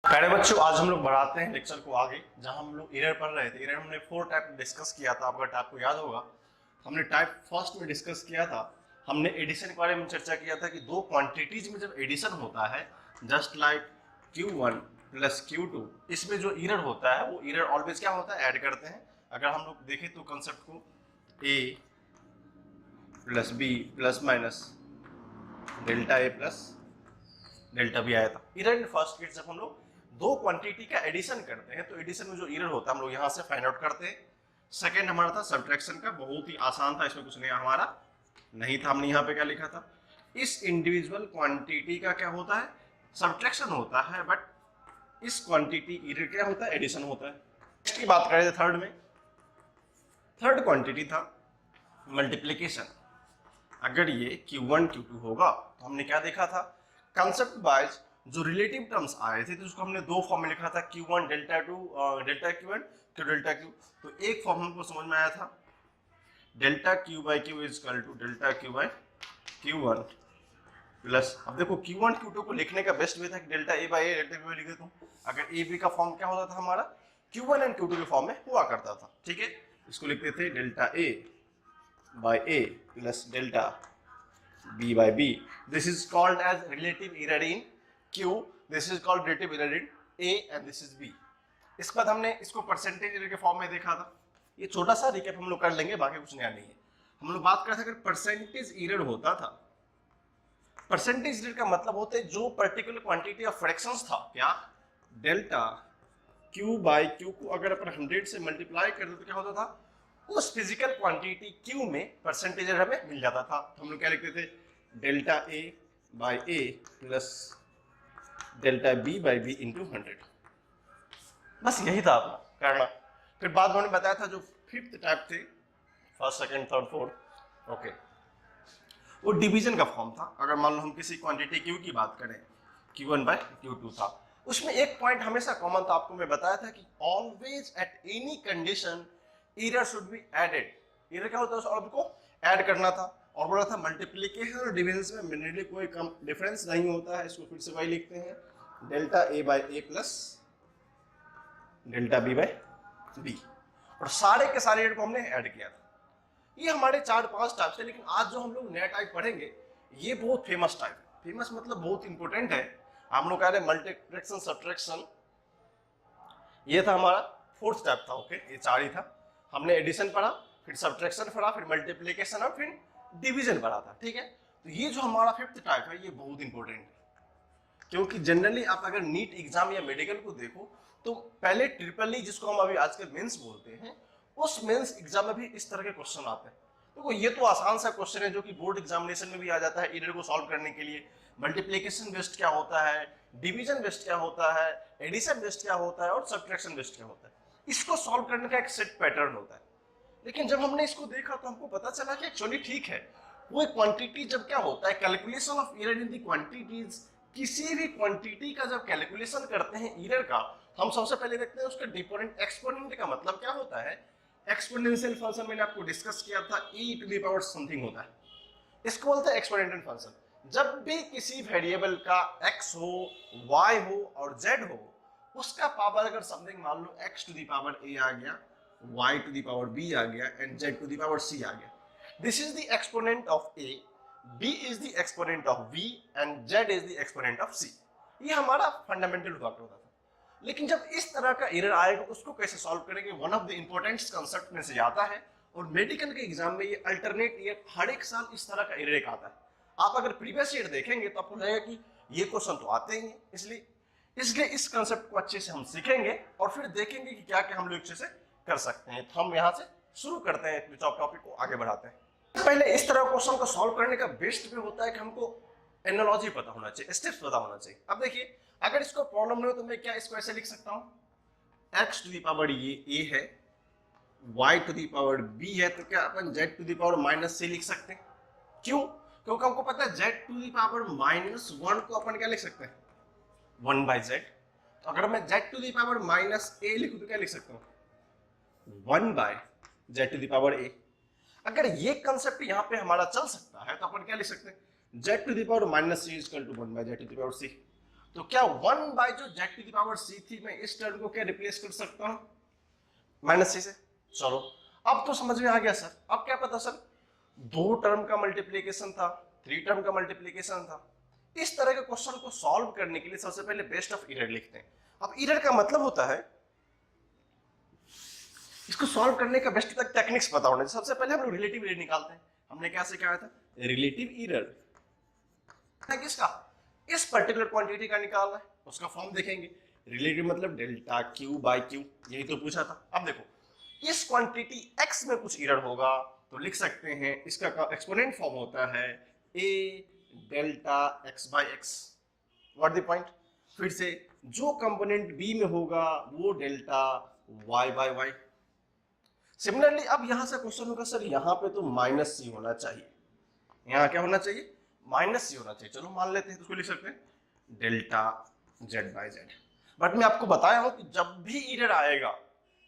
प्यारे बच्चों, आज हम लोग बढ़ाते हैं लेक्चर को आगे। जहां हम लोग एरर पढ़ रहे थे, एरर हमने 4 टाइप डिस्कस किया था। अगर आपको याद होगा, हमने टाइप फर्स्ट में डिस्कस किया था, हमने एडिशन के बारे में चर्चा किया था कि दो क्वांटिटीज में जब एडिशन होता है, just like Q1 plus Q2, इसमें जो एरर होता है वो एरर ऑलवेज क्या होता है, ऐड करते हैं। अगर हम लोग देखें तो कंसेप्ट को A plus B plus minus delta A plus delta B आया था। एरर इन फर्स्ट केस जब हम लोग दो क्वांटिटी का एडिशन करते हैं तो एडिशन में जो एरर होता है हम लोग यहां से फाइंड आउट करते हैं। सेकंड हमारा था सब्ट्रैक्शन का, बहुत ही आसान था, इसमें कुछ नया हमारा नहीं था। हमने यहाँ पे क्या लिखा था, इस इंडिविजुअल क्वांटिटी का क्या होता है, सब्ट्रैक्शन होता है, बट इस क्वांटिटी एरर क्या होता है, एडिशन होता है। नेक्स्ट की बात करें थर्ड में, थर्ड क्वांटिटी था मल्टीप्लीकेशन। अगर ये Q1 Q2 होगा तो हमने क्या देखा था, कंसेप्ट वाइज जो रिलेटिव टर्म्स आए थे तो उसको हमने दो फॉर्म में लिखा था, Q1 delta to delta Q1 Q delta Q। तो एक फॉर्म हमको समझ में आया था, delta Q by Q is equal to delta Q by Q1 plus, अब देखो Q1 Q2 को लिखने का बेस्ट वे था कि delta A by A delta B by लिख देता हूँ। अगर A B का फॉर्म क्या होता था हमारा, Q1 एंड Q2 के फॉर्म में हुआ करता था, ठीक है। इसको लिखते थे delta A by A plus delta B by B. This is called as relative error in Q. This is called relative error in A and this is B. इसके बाद हमने इसको परसेंटेज एरर के फॉर्म में देखा था। ये छोटा सा रिकैप हम लोग कर लेंगे, बाकी कुछ नया नहीं है। हम लोग बात कर रहे थे अगर परसेंटेज एरर होता था, परसेंटेज एरर का मतलब होता है जो पर्टिकुलर क्वांटिटी ऑफ फ्रैक्शंस था, क्या डेल्टा Q बाई Q को अगर अपन 100 से मल्टीप्लाई कर दो तो क्या होता था, उस फिजिकल क्वांटिटी Q में परसेंटेज एरर हमें मिल जाता था। तो हम लोग क्या लिखते थे, delta A by A plus delta B by B into 100। बस यही था अपना करना। फिर बाद में उन्होंने बताया था जो फिफ्थ टाइप थे, first second third fourth, okay, वो डिवीजन का फॉर्म था। अगर मान लो हम किसी क्वांटिटी Q की बात करें, Q1 बाई Q2 था, उसमें एक पॉइंट हमेशा कॉमन था, आपको मैं बताया था कि always at any condition error should be added. Error क्या होता है, उस ऑर्डर को ऐड करना था। और बोला था मल्टीप्लिकेशन और डिवीजन में मिनरली कोई कम डिफरेंस नहीं होता है। इसको फिर से वही लिखते हैं, delta A by A plus delta B by B, और सारे के सारे एरर को हमने ऐड किया था। ये हमारे 4-5 टाइप थे, लेकिन आज जो हम लोग नया टाइप पढ़ेंगे ये बहुत फेमस टाइप है। फेमस मतलब बहुत इंपॉर्टेंट है। हम लोग कह रहे हैं मल्टीप्लिकेशन सब्ट्रैक्शन, ये था हमारा फोर्थ टाइप था, ओके, ये 4 ही था। हमने एडिशन पढ़ा, फिर सब्ट्रैक्शन पढ़ा, फिर मल्टीप्लिकेशन और फिर डिवीजन पढ़ा था, ठीक है। तो ये जो हमारा फिफ्थ टाइप है ये बहुत इंपॉर्टेंट है, क्योंकि जनरली आप अगर नीट एग्जाम या मेडिकल को देखो तो पहले ट्रिपल ई, जिसको हम अभी आजकल मेंस बोलते हैं, उस मेंस एग्जाम में भी इस तरह के क्वेश्चन आते हैं। देखो ये तो आसान सा क्वेश्चन है जो कि बोर्ड एग्जामिनेशन में भी आ जाता है एरर को सॉल्व करने के लिए। मल्टीप्लिकेशन बेस्ड क्या होता है, डिवीजन बेस्ड क्या होता है, एडिशन बेस्ड क्या होता है और सब्ट्रैक्शन बेस्ड क्या होता है, इसको सॉल्व करने का एक सेट पैटर्न होता है। लेकिन जब हमने इसको देखा तो हमको पता चला कि एक्चुअली ठीक है, वो क्वांटिटी जब क्या होता है, calculation of error in the quantities, किसी भी क्वांटिटी का जब कैलकुलेशन करते हैं एरर का, हम सबसे पहले देखते हैं उसका डिफरेंट एक्सपोनेंट का मतलब क्या होता है। एक्सपोनेंशियल फंक्शन मैंने आपको डिस्कस किया था, e to the power something होता है, इसको बोलते हैं एक्सपोनेंशियल फंक्शन। जब भी किसी वेरिएबल का x हो, y हो और z हो, उसका पावर अगर समथिंग मान लो x to the power a आ गया, y to the power b आ गया and z to the power c आ गया, this is the exponent of a, b is the exponent of b and z is the exponent of c। ये हमारा fundamental हुआ करता था। लेकिन जब इस तरह का एरर आएगा उसको कैसे सॉल्व करेंगे, one of the important concept में से आता है, और मेडिकल के एग्जाम में ये अल्टरनेट ईयर हर एक साल इस तरह का एरर एक आता है। आप अगर प्रीवियस ईयर देखेंगे तो आपको लगेगा कि ये क्वेश्चन तो आते ही हैं, इसलिए इस कंसेप्ट को अच्छे से हम सीखेंगे और फिर देखेंगे कि क्या क्या हम लोग अच्छे से कर सकते हैं। तो हम यहाँ से शुरू करते हैं, टॉपिक को आगे बढ़ाते हैं। पहले इस तरह क्वेश्चन को सॉल्व करने का बेस्ट वे होता है कि हमको एनालॉजी पता होना चाहिए, स्टेप्स पता होना चाहिए। अब देखिए, अगर इसको प्रॉब्लम नहीं हो तो मैं क्या इसको ऐसे लिख सकता हूँ, x टू द पावर ये a है, y to the power b है, तो क्या अपन z to the power minus c लिख सकते हैं। क्यों? क्योंकि हमको पता है z टू द पावर -1 को अपन क्या लिख सकते हैं, 1 बाई z। तो अगर मैं z to the power -a लिखूं तो क्या लिख सकता हूँ, 1 by z to the power a। अगर ये कंसेप्ट यहाँ पे हमारा चल सकता है तो अपन क्या लिख सकते हैं, z to the power -c is equal to 1 by z to the power c। तो क्या 1 बाय जो z to the power c थी, मैं इस टर्म को क्या रिप्लेस कर सकता हूं माइनस c से। चलो अब तो समझ में आ गया सर। अब क्या पता सर, 2 टर्म का मल्टीप्लीकेशन था, 3 टर्म का मल्टीप्लीकेशन था। इस तरह के क्वेश्चन को सॉल्व करने के लिए सबसे पहले बेस्ट ऑफ इरर लिखते हैं। अब इरर का मतलब होता है, इसको सॉल्व करने का बेस्ट तक टेक्निक्स पता होना। सबसे पहले हम लोग रिलेटिव इरर निकालते हैं। हमने क्या सिखाया था, रिलेटिव इरर किसका, इस पर्टिकुलर क्वांटिटी का निकालना है। उसका फॉर्म देखेंगे, रिलेटिव मतलब डेल्टा क्यू बाय क्यू, यही तो पूछा था। अब देखो इस क्वांटिटी x में कुछ इरर होगा तो लिख सकते हैं, इसका एक्सपोनेंट फॉर्म होता है a delta x by x। What the point, फिर से जो कंपोनेंट b में होगा वो delta y by y। Similarly अब यहां से क्वेश्चन होगा सर यहां पे तो माइनस c होना चाहिए, यहां क्या होना चाहिए, माइनस c होना चाहिए। चलो मान लेते हैं, तो उसको लिख सकते हैं delta z by z। But मैं आपको बताया हूं कि जब भी इरर आएगा,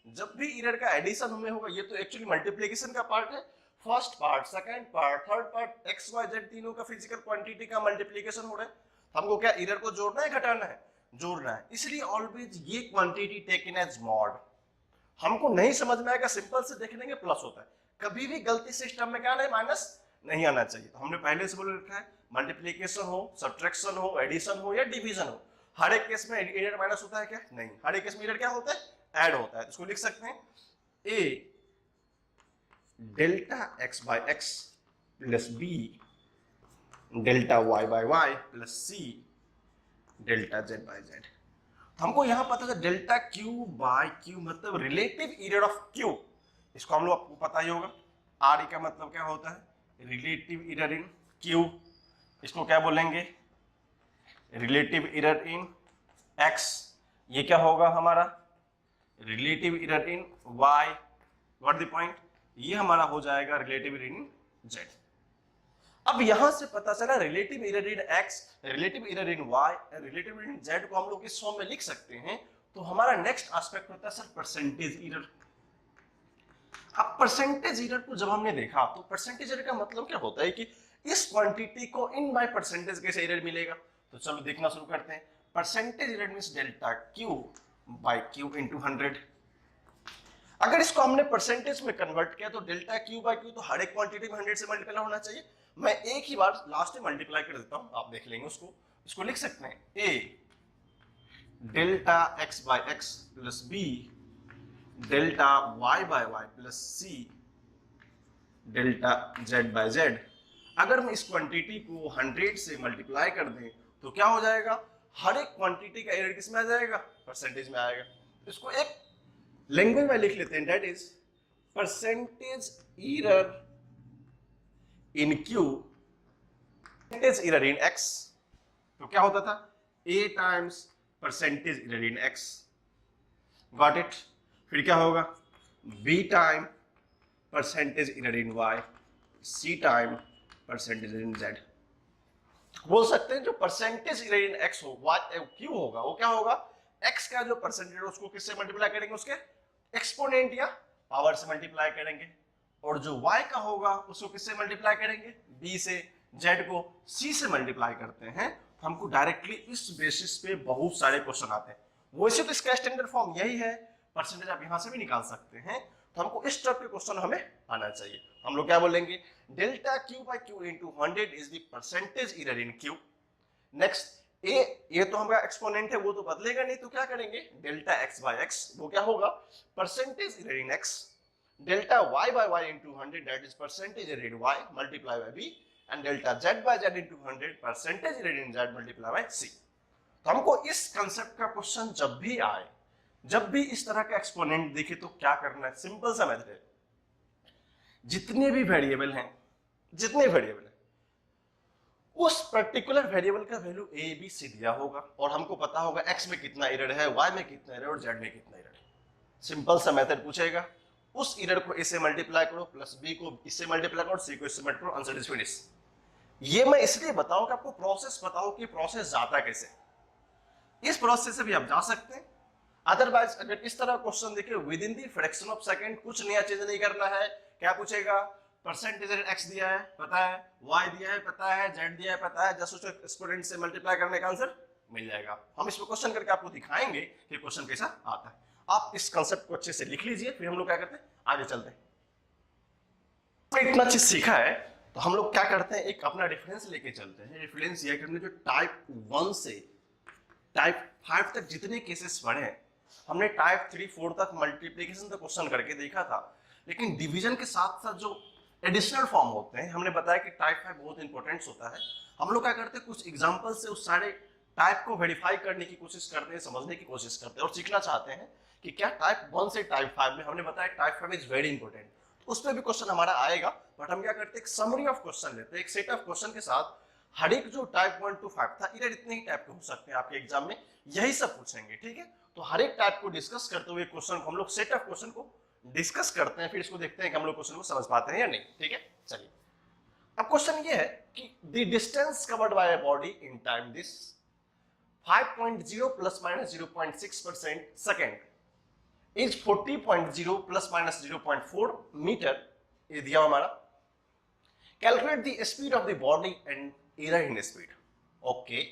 जब भी इरर का एडिशन में होगा, ये तो एक्चुअली मल्टीप्लिकेशन का पार्ट है, first part, second part, third part, x y z तीनों का फिजिकल क्वांटिटी का मल्टीप्लिकेशन हो रहा है। हमको क्या इरर को जोड़ना है घटाना है, जोड़ना है। इसलिए ऑलवेज ये क्वांटिटी टेकन एज मॉड। हमको नहीं समझ में आएगा, सिंपल से देख लेंगे प्लस होता है। कभी भी गलती से सिस्टम में क्या नहीं, माइनस नहीं आना चाहिए। तो हमने पहले से बोल रखा है, मल्टीप्लिकेशन हो, सब्ट्रैक्शन हो, एडिशन हो या डिवीजन हो, हर एक केस में इरर माइनस होता है क्या, नहीं। हर एक केस में इरर क्या होता है, ऐड होता है। इसको लिख सकते हैं a delta x by x plus b delta y by y plus c delta z by z। हमको यहां पता है डेल्टा q बाय q मतलब रिलेटिव इरर ऑफ q। इसको हम लोग आपको पता ही होगा, r का मतलब क्या होता है, रिलेटिव इरर इन q। इसको क्या बोलेंगे, रिलेटिव इरर इन x। ये क्या होगा हमारा, relative error in y। What the point, ये हमारा हो जाएगा रिलेटिव इरर इन z। अब यहां से पता चला रिलेटिव इरर इन x, रिलेटिव इरर इन y, रिलेटिव इरर इन z को हम लोग इस फॉर्म में लिख सकते हैं। तो हमारा नेक्स्ट एस्पेक्ट होता है सर परसेंटेज इरर। अब परसेंटेज इरर को जब हमने देखा तो परसेंटेज इरर का मतलब क्या होता है कि इस क्वांटिटी को इन बाय परसेंटेज कैसे इरर मिलेगा। तो चलो देखना शुरू करते हैं। Percentage error means delta q by q into 100। अगर इसको हमने परसेंटेज में कन्वर्ट किया तो डेल्टा q बाय q तो हर एक क्वांटिटी में 100 से मल्टीप्लाई होना चाहिए। मैं एक ही बार लास्ट में मल्टीप्लाई कर देता हूं, आप देख लेंगे उसको। इसको लिख सकते हैं a delta x by x plus b delta y by y plus c delta z by z। अगर हम इस क्वांटिटी को 100 से मल्टीप्लाई कर दें तो क्या हो जाएगा, हर एक क्वांटिटी का एरर किस में आ जाएगा, परसेंटेज में आएगा। इसको एक लैंग्वेज में लिख लेते हैं, that is percentage error in q, percentage error in x। तो क्या होता था, a times percentage error in x। Got it. फिर क्या होगा, b time percentage error in y, c time percentage in z। बोल सकते हैं जो परसेंटेज एरर इन x हो, q होगा, वो क्या होगा, x का जो परसेंटेज है उसको किससे मल्टीप्लाई करेंगे, उसके एक्सपोनेंट या पावर से मल्टीप्लाई करेंगे। और जो y का होगा उसको किससे मल्टीप्लाई करेंगे, b से। z को c से मल्टीप्लाई करते हैं। तो हमको डायरेक्टली इस बेसिस पे बहुत सारे क्वेश्चन आते हैं। वैसे तो इसका स्टैंडर्ड फॉर्म यही है, परसेंटेज आप यहां से भी निकाल सकते हैं। तो हमको इस टाइप के क्वेश्चन हमें आना चाहिए। हम लोग क्या बोलेंगे, delta q by q into 100 is the percentage error in q। Next a, ये तो हमारा एक्सपोनेंट है, वो तो बदलेगा नहीं, तो क्या करेंगे, डेल्टा x बाय x, वो क्या होगा, percentage error in x। Delta y by y into 100 that is percentage error in y multiply by b and delta z by z into 100 percentage error in z multiply by c। तो हमको इस concept का question जब भी आए, जब भी इस तरह का एक्सपोनेंट दिखे तो क्या करना है, सिंपल सा मेथड है। जितने भी वेरिएबल हैं, जितने वेरिएबल हैं, उस पर्टिकुलर वेरिएबल का वैल्यू a b c दिया होगा और हमको पता होगा x में कितना एरर है, y में कितना एरर और z में कितना एरर है। सिंपल सा मेथड पूछेगा, उस एरर को a से मल्टीप्लाई करो, प्लस b को इससे मल्टीप्लाई करो, c को इससे मल्टीप्लाई करो, आंसर इज फिनिश। ये मैं इसलिए बताऊं कि आपको प्रोसेस बताओ कि प्रोसेस जाता कैसे। इस प्रोसेस से भी आप जा सकते हैं। अदरवाइज अगर इस तरह क्वेश्चन देखे with in the fraction of second, कुछ नया चीज नहीं करना है। क्या पूछेगा, परसेंटेज x दिया है पता है, y दिया है पता है, z दिया है पता है, जस्ट उसको एक्सपोनेंट से मल्टीप्लाई करने का आंसर मिल जाएगा। हम इसमें क्वेश्चन करके आपको दिखाएंगे कि क्वेश्चन कैसा आता है। आप इस कंसेप्ट को अच्छे से लिख लीजिए, फिर हम लोग क्या करते हैं आगे चलते हैं। इतना चीज सीखा है तो हम लोग क्या करते हैं, एक अपना रेफरेंस लेके चलते हैं। रेफरेंस ये है कि हमने जो टाइप 1 से टाइप 5 तक जितने केसेस पढ़े हैं, हमने टाइप 3 4 तक मल्टीप्लिकेशन तक क्वेश्चन करके देखा था, लेकिन डिवीजन के साथ साथ जो एडिशनल फॉर्म होते हैं हमने बताया कि टाइप 5 बहुत इंपॉर्टेंट होता है। हम लोग क्या करते हैं, कुछ एग्जांपल से उस सारे टाइप को वेरीफाई करने की कोशिश करते हैं, समझने की कोशिश करते हैं और सीखना चाहते हैं कि क्या टाइप 1 से टाइप 5 में हमने बताया टाइप 5 इज वेरी इंपॉर्टेंट, उस पर भी क्वेश्चन हमारा आएगा। बट हम क्या करते हैं, एक समरी ऑफ क्वेश्चन लेते हैं, एक सेट ऑफ क्वेश्चन के साथ हर एक जो टाइप 1 to 5 था, इधर इतने ही टाइप के हो सकते हैं आपके एग्जाम में, यही सब पूछेंगे, ठीक है। तो हर एक टाइप को डिस्कस करते हुए क्वेश्चन को हम लोग सेट ऑफ क्वेश्चन को डिस्कस करते हैं, फिर इसको देखते हैं कि हम लोग क्वेश्चन को समझ पाते हैं या नहीं, ठीक है। चलिए, अब क्वेश्चन ये है कि the distance covered by a body in time this 5.0 plus minus 0.6% second is 40.0 plus minus 0.4 metre, ये दिया हमारा। Calculate the speed of the body and error in speed. Okay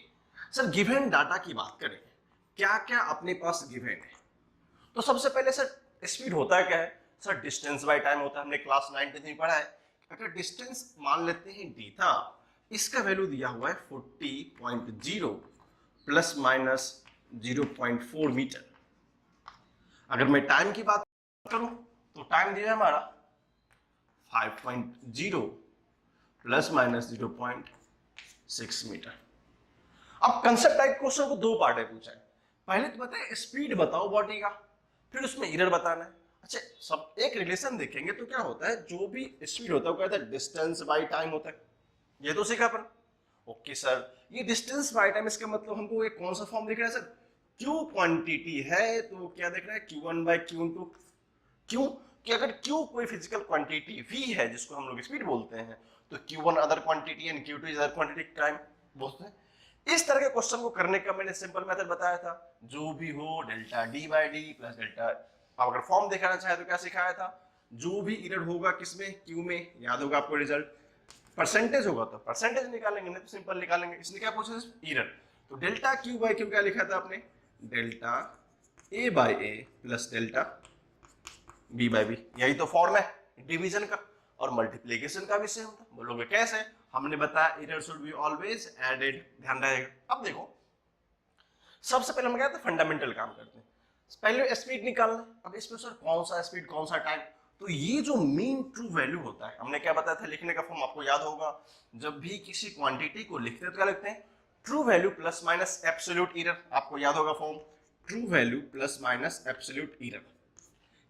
sir, given data की बात करें, क्या क्या अपने पास गिवन है। तो सबसे पहले सर स्पीड होता है क्या है, सर डिस्टेंस बाय टाइम होता है, हमने क्लास 9 में पढ़ा है। अगर डिस्टेंस मान लेते हैं डी था, इसका वैल्यू दिया हुआ है 40.0 प्लस माइनस 0.4 मीटर। अगर मैं टाइम की बात करूं तो टाइम दिया है हमारा 5.0 प्लस माइनस 0.6 मीटर। अब कंसेप्ट टाइप क्वेश्चन को दो पार्ट है पूछा है, पहले तो बताए स्पीड बताओ बॉडी का, फिर उसमें एरर बताना है। अच्छा, सब एक रिलेशन देखेंगे तो क्या होता है, जो भी स्पीड होता है वो कहता है डिस्टेंस बाय टाइम होता है, ये तो सीखा अपन। ओके सर, ये डिस्टेंस बाय टाइम, इसका मतलब हमको एक कौन सा फॉर्म दिख रहा है सर, Q क्वांटिटी है तो क्या देख रहा है Q1 बाय Q2। क्यों कि अगर Q कोई फिजिकल क्वांटिटी V है जिसको हम लोग स्पीड बोलते हैं, तो Q1 other quantity and Q2 is other quantity time बोलते हैं। इस तरह के क्वेश्चन को करने का मैंने सिंपल मेथड बताया था, जो भी हो delta D by d plus delta. अब अगर फॉर्म दिखाना चाहे तो क्या सिखाया था, जो भी एरर होगा किसमें, क्यू में, याद होगा आपको रिजल्ट, परसेंटेज होगा तो परसेंटेज निकालेंगे, नहीं तो सिंपल निकालेंगे। इसने क्या पूछा एरर, तो डेल्टा क्यू बाई क्यू क्या लिखा था आपने, delta A by a plus delta B by b. यही तो फॉर्म है डिवीजन का, और मल्टीप्लीकेशन का भी सेम था। बोलोगे कैसे, हमने बताया error should be always added, ध्यान रहेगा। अब देखो, सबसे पहले हम क्या करते हैं, फंडामेंटल काम करते हैं, पहले स्पीड निकालना। अब इसमें सर कौन सा स्पीड कौन सा टाइम, तो ये जो मीन ट्रू वैल्यू होता है, हमने क्या बताया था लिखने का फॉर्म आपको याद होगा, जब भी किसी क्वांटिटी को लिखते हैं तो क्या लिखते हैं, true value plus minus absolute error. आपको याद होगा form, true value plus minus absolute error,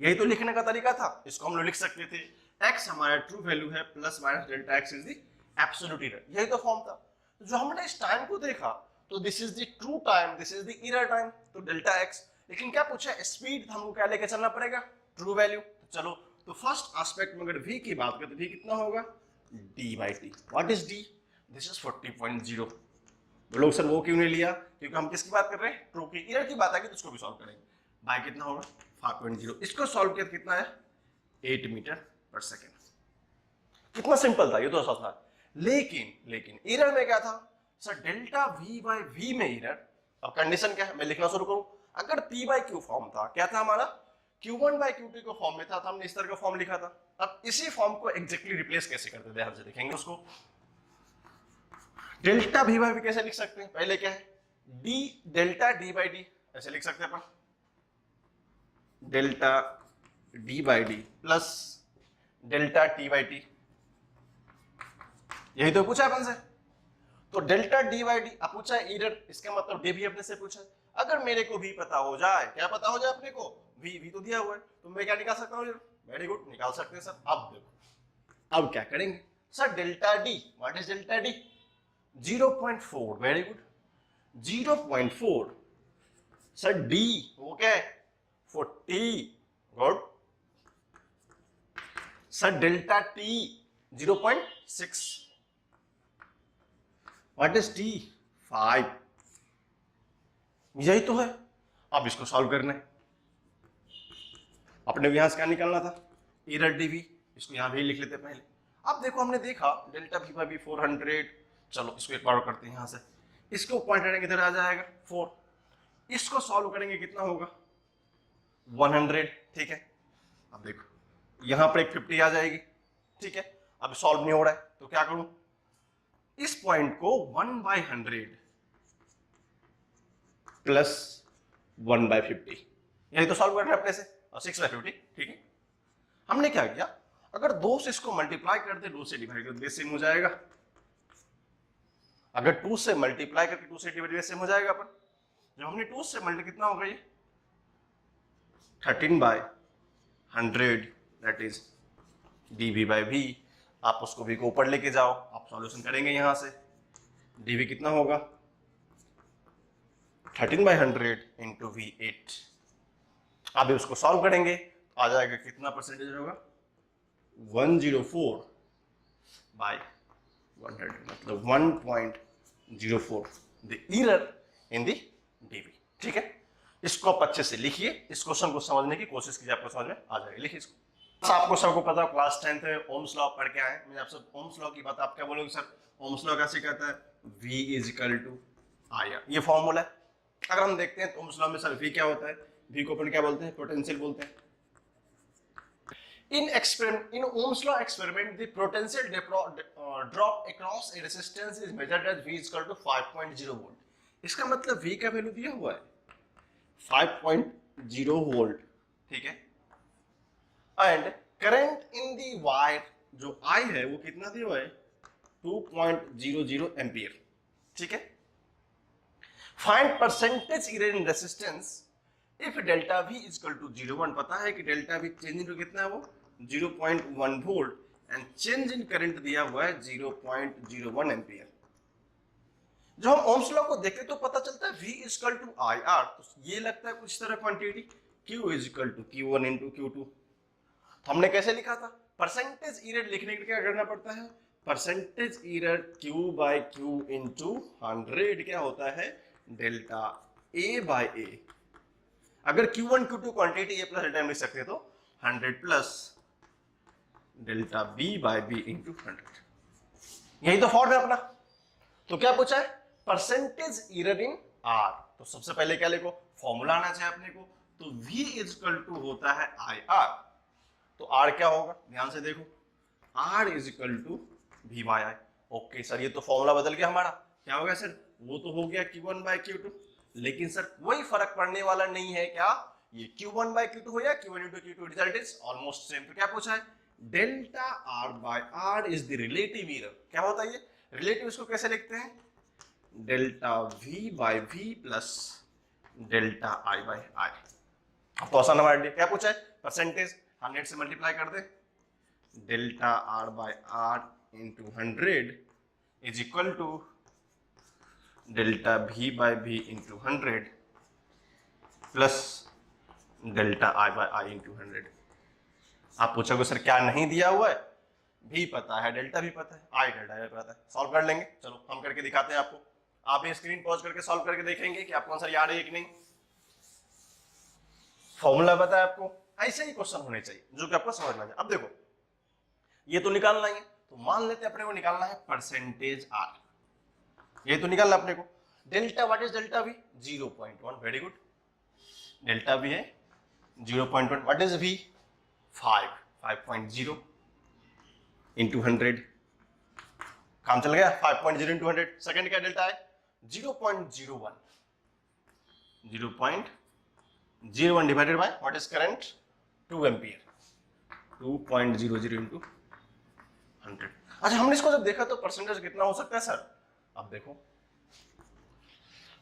यही तो लिखने का तरीका था। इसको हम लोग लिख सकते थे x हमारा ट्रू वैल्यू है plus minus delta x is the absolute error, यही तो फॉर्म था। जो हमने इस टाइम को देखा तो this is the true time, this is the error time, तो डेल्टा x। लेकिन क्या पूछा स्पीड, हमको क्या लेके चलना पड़ेगा, ट्रू वैल्यू। तो चलो, तो फर्स्ट एस्पेक्ट में अगर v की बात करें तो v कितना होगा, d by T. What is d, this is 40.0। लोग सर वो क्यों नहीं लिया, क्योंकि हम किसकी बात कर रहे हैं, ट्रू की। एरर की बात आएगी तो उसको भी सॉल्व करेंगे। बाय कितना होगा 5.0, इसको सॉल्व किया कितना है 8 मीटर पर सेकेंड। कितना सिंपल था, ये तो आसान था। लेकिन एरर में क्या था sir, delta v by v में एरर। अब कंडीशन क्या है, मैं लिखना शुरू करूं, अगर p बाई q फॉर्म था, क्या था हमारा q1 बाई q2 को फॉर्म में था, तो हमने इस तरह का फॉर्म लिखा था। अब इसी फॉर्म को एग्जैक्टली रिप्लेस कैसे करते थे, हमसे देखेंगे उसको। डेल्टा v बाई v कैसे लिख सकते हैं, पहले क्या है d delta d by d, ऐसे लिख सकते हैं अपन, delta d by d plus delta t by t, यही तो पूछा अपन से। तो डेल्टा d बाई डी अब पूछा है एरर, इसका मतलब d भी अपने से पूछा है। अगर मेरे को v पता हो जाए, क्या पता हो जाए अपने को, v तो दिया हुआ है, तो मैं क्या निकाल सकता हूँ, वेरी गुड, निकाल सकते हैं सर। अब देखो, अब क्या करेंगे sir, delta d, what is delta d, 0.4, very good, 0.4 sir, d वो क्या है 40, good sir, delta t 0.6, what is t 5, यही तो है। अब इसको सॉल्व करना है, अपने यहां से क्या निकालना था, एरर dv, इसको यहां भी लिख लेते पहले। अब देखो, हमने देखा डेल्टा v बाई 400, चलो इसको एक बार करते हैं यहां से, इसको पॉइंट करेंगे इधर आ जाएगा 4, इसको सॉल्व करेंगे कितना होगा 100, ठीक है। अब देखो यहां पर एक 50 आ जाएगी, ठीक है। अब सॉल्व नहीं हो रहा है तो क्या करूं, इस पॉइंट को 1/100 प्लस 1/50, यही तो सॉल्व करना है अपने से, और 6/50, ठीक है। हमने क्या किया, अगर 2 से इसको मल्टीप्लाई कर दे, 2 से डिवाइड कर दे, सेम हो जाएगा। अगर 2 से मल्टीप्लाई करके 2 से डिवाइड सेम हो जाएगा अपन। जब हमने 2 से मल्टी कितना होगा ये 13/100, दैट इज dv/v। आप उसको v को ऊपर लेके जाओ, आप सॉल्यूशन करेंगे यहां से, dv कितना होगा 13/100 इंटू v8। अब उसको सॉल्व करेंगे तो आ जाएगा कितना परसेंटेज होगा 104/100, मतलब 1.04 the error in the dv, ठीक है। इसको आप अच्छे से लिखिए, इस क्वेश्चन को समझने की कोशिश कीजिए, आपको समझ में आ जाएगा। लिखिए इसको। आपको सबको पता है क्लास 10th में ओम्स लॉ पढ़ के आए, मैं आपसे ओम्स लॉ की बात, आप क्या बोलोगे सर ओम्स लॉ कैसे कहता है, v = IR, ये फॉर्मूला है। अगर हम देखते हैं तो ओम्स लॉ में सर v क्या होता है, v को अपन क्या बोलते हैं, पोटेंशियल बोलते हैं। in Ohm's law experiment the potential drop across a resistance is measured as v = 5.0 volt। इसका मतलब v का वैल्यू दिया हुआ है 5.0 वोल्ट, ठीक है। And current in the wire जो I है वो कितना दिया हुआ है 2.00 एम्पियर, ठीक है। Find percentage error in resistance if delta v = 0.1, पता है कि डेल्टा v चेंज इन कितना है वो 0.1 volt and change in current दिया हुआ है 0.01 एम्पियर। जब हम ओम्स लॉ को देखते तो पता चलता है v = IR, तो ये लगता है कुछ तरह क्वांटिटी q = q1 × q2। तो हमने कैसे लिखा था, परसेंटेज एरर लिखने के लिए क्या करना पड़ता है, परसेंटेज एरर q/q × 100 क्या होता है डेल्टा a/a। अगर q1 q2 quantity a plus delta लिख सकते हैं तो 100 प्लस डेल्टा b/b × 100, यही तो फॉर्म है अपना। तो क्या पूछा है, परसेंटेज एरर इन r, तो सबसे पहले क्या लिखो, फॉर्मूला आना चाहिए अपने को, तो v = होता है IR, तो r क्या होगा, ध्यान से देखो, r = v/i। ओके सर, ये तो फॉर्मूला बदल गया हमारा, क्या हो गया सर, वो तो हो गया q1/q2, लेकिन सर कोई फर्क पड़ने वाला नहीं है, क्या ये q1/q2 हो या q1 × q2, result is almost same. तो क्या पूछा है, delta r/r is the relative error, क्या होता है ये रिलेटिव, इसको कैसे लिखते हैं, delta v/v plus delta i/i। अब तो आसान हमारा क्या पूछा है, परसेंटेज 100 से मल्टीप्लाई कर दे, delta r/r × 100 is equal to delta v/v × 100 plus delta i/i × 100। आप पूछोगे सर क्या नहीं दिया हुआ है, भी पता है, डेल्टा भी पता है, आई डेल्टा भी पता है, सॉल्व कर लेंगे। चलो हम करके दिखाते हैं आपको, आप ये स्क्रीन पॉज करके सॉल्व करके देखेंगे कि आपको आंसर याद है कि नहीं। फॉर्मूला पता है आपको, ऐसे ही क्वेश्चन होने चाहिए जो कि आपको समझ में आ जाए। अब देखो ये तो निकालना ही है, तो मान लेते हैं अपने को निकालना है परसेंटेज आर, ये तो निकालना अपने को। Delta, what is delta we, 0.1, very good, delta we है 0.1, व्हाट इज वी 5.0 इंटू 100, काम चल गया, 5.0 इंटू 100। सेकेंड क्या डेल्टा है 0.01, 0.01 divided by what is current 2 ampere, 2.00 into 100। अच्छा हमने इसको जब देखा तो परसेंटेज कितना हो सकता है सर, अब देखो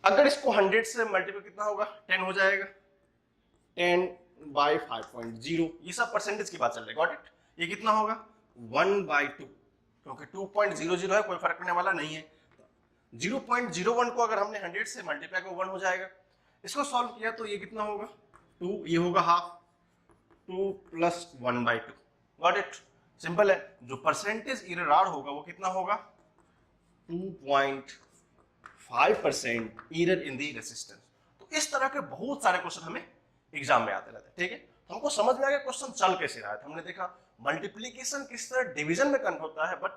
अगर इसको 100 से मल्टीप्लाई कितना होगा 10 हो जाएगा, 10/5.0, ये सब परसेंटेज की बात चल रही है, गॉट इट। ये कितना होगा 1/2, क्योंकि 2.00 है, कोई फर्क पड़ने वाला नहीं है। 0.01 को अगर हमने 100 से मल्टीप्लाई को 1 हो जाएगा। इसको सॉल्व किया तो ये कितना होगा 2, ये होगा half, 2 plus 1/2, got it, simple है। जो परसेंटेज एरर आर होगा वो कितना होगा 2.5% एरर इन दी रेजिस्टेंस। तो इस तरह के बहुत सारे क्वेश्चन हमें एग्जाम में आते रहते हैं, ठीक है। तो हमको समझ में आ गया क्वेश्चन चल कैसे रहा है। हमने देखा मल्टीप्लीकेशन किस तरह डिवीजन में कन्वर्ट होता है, बट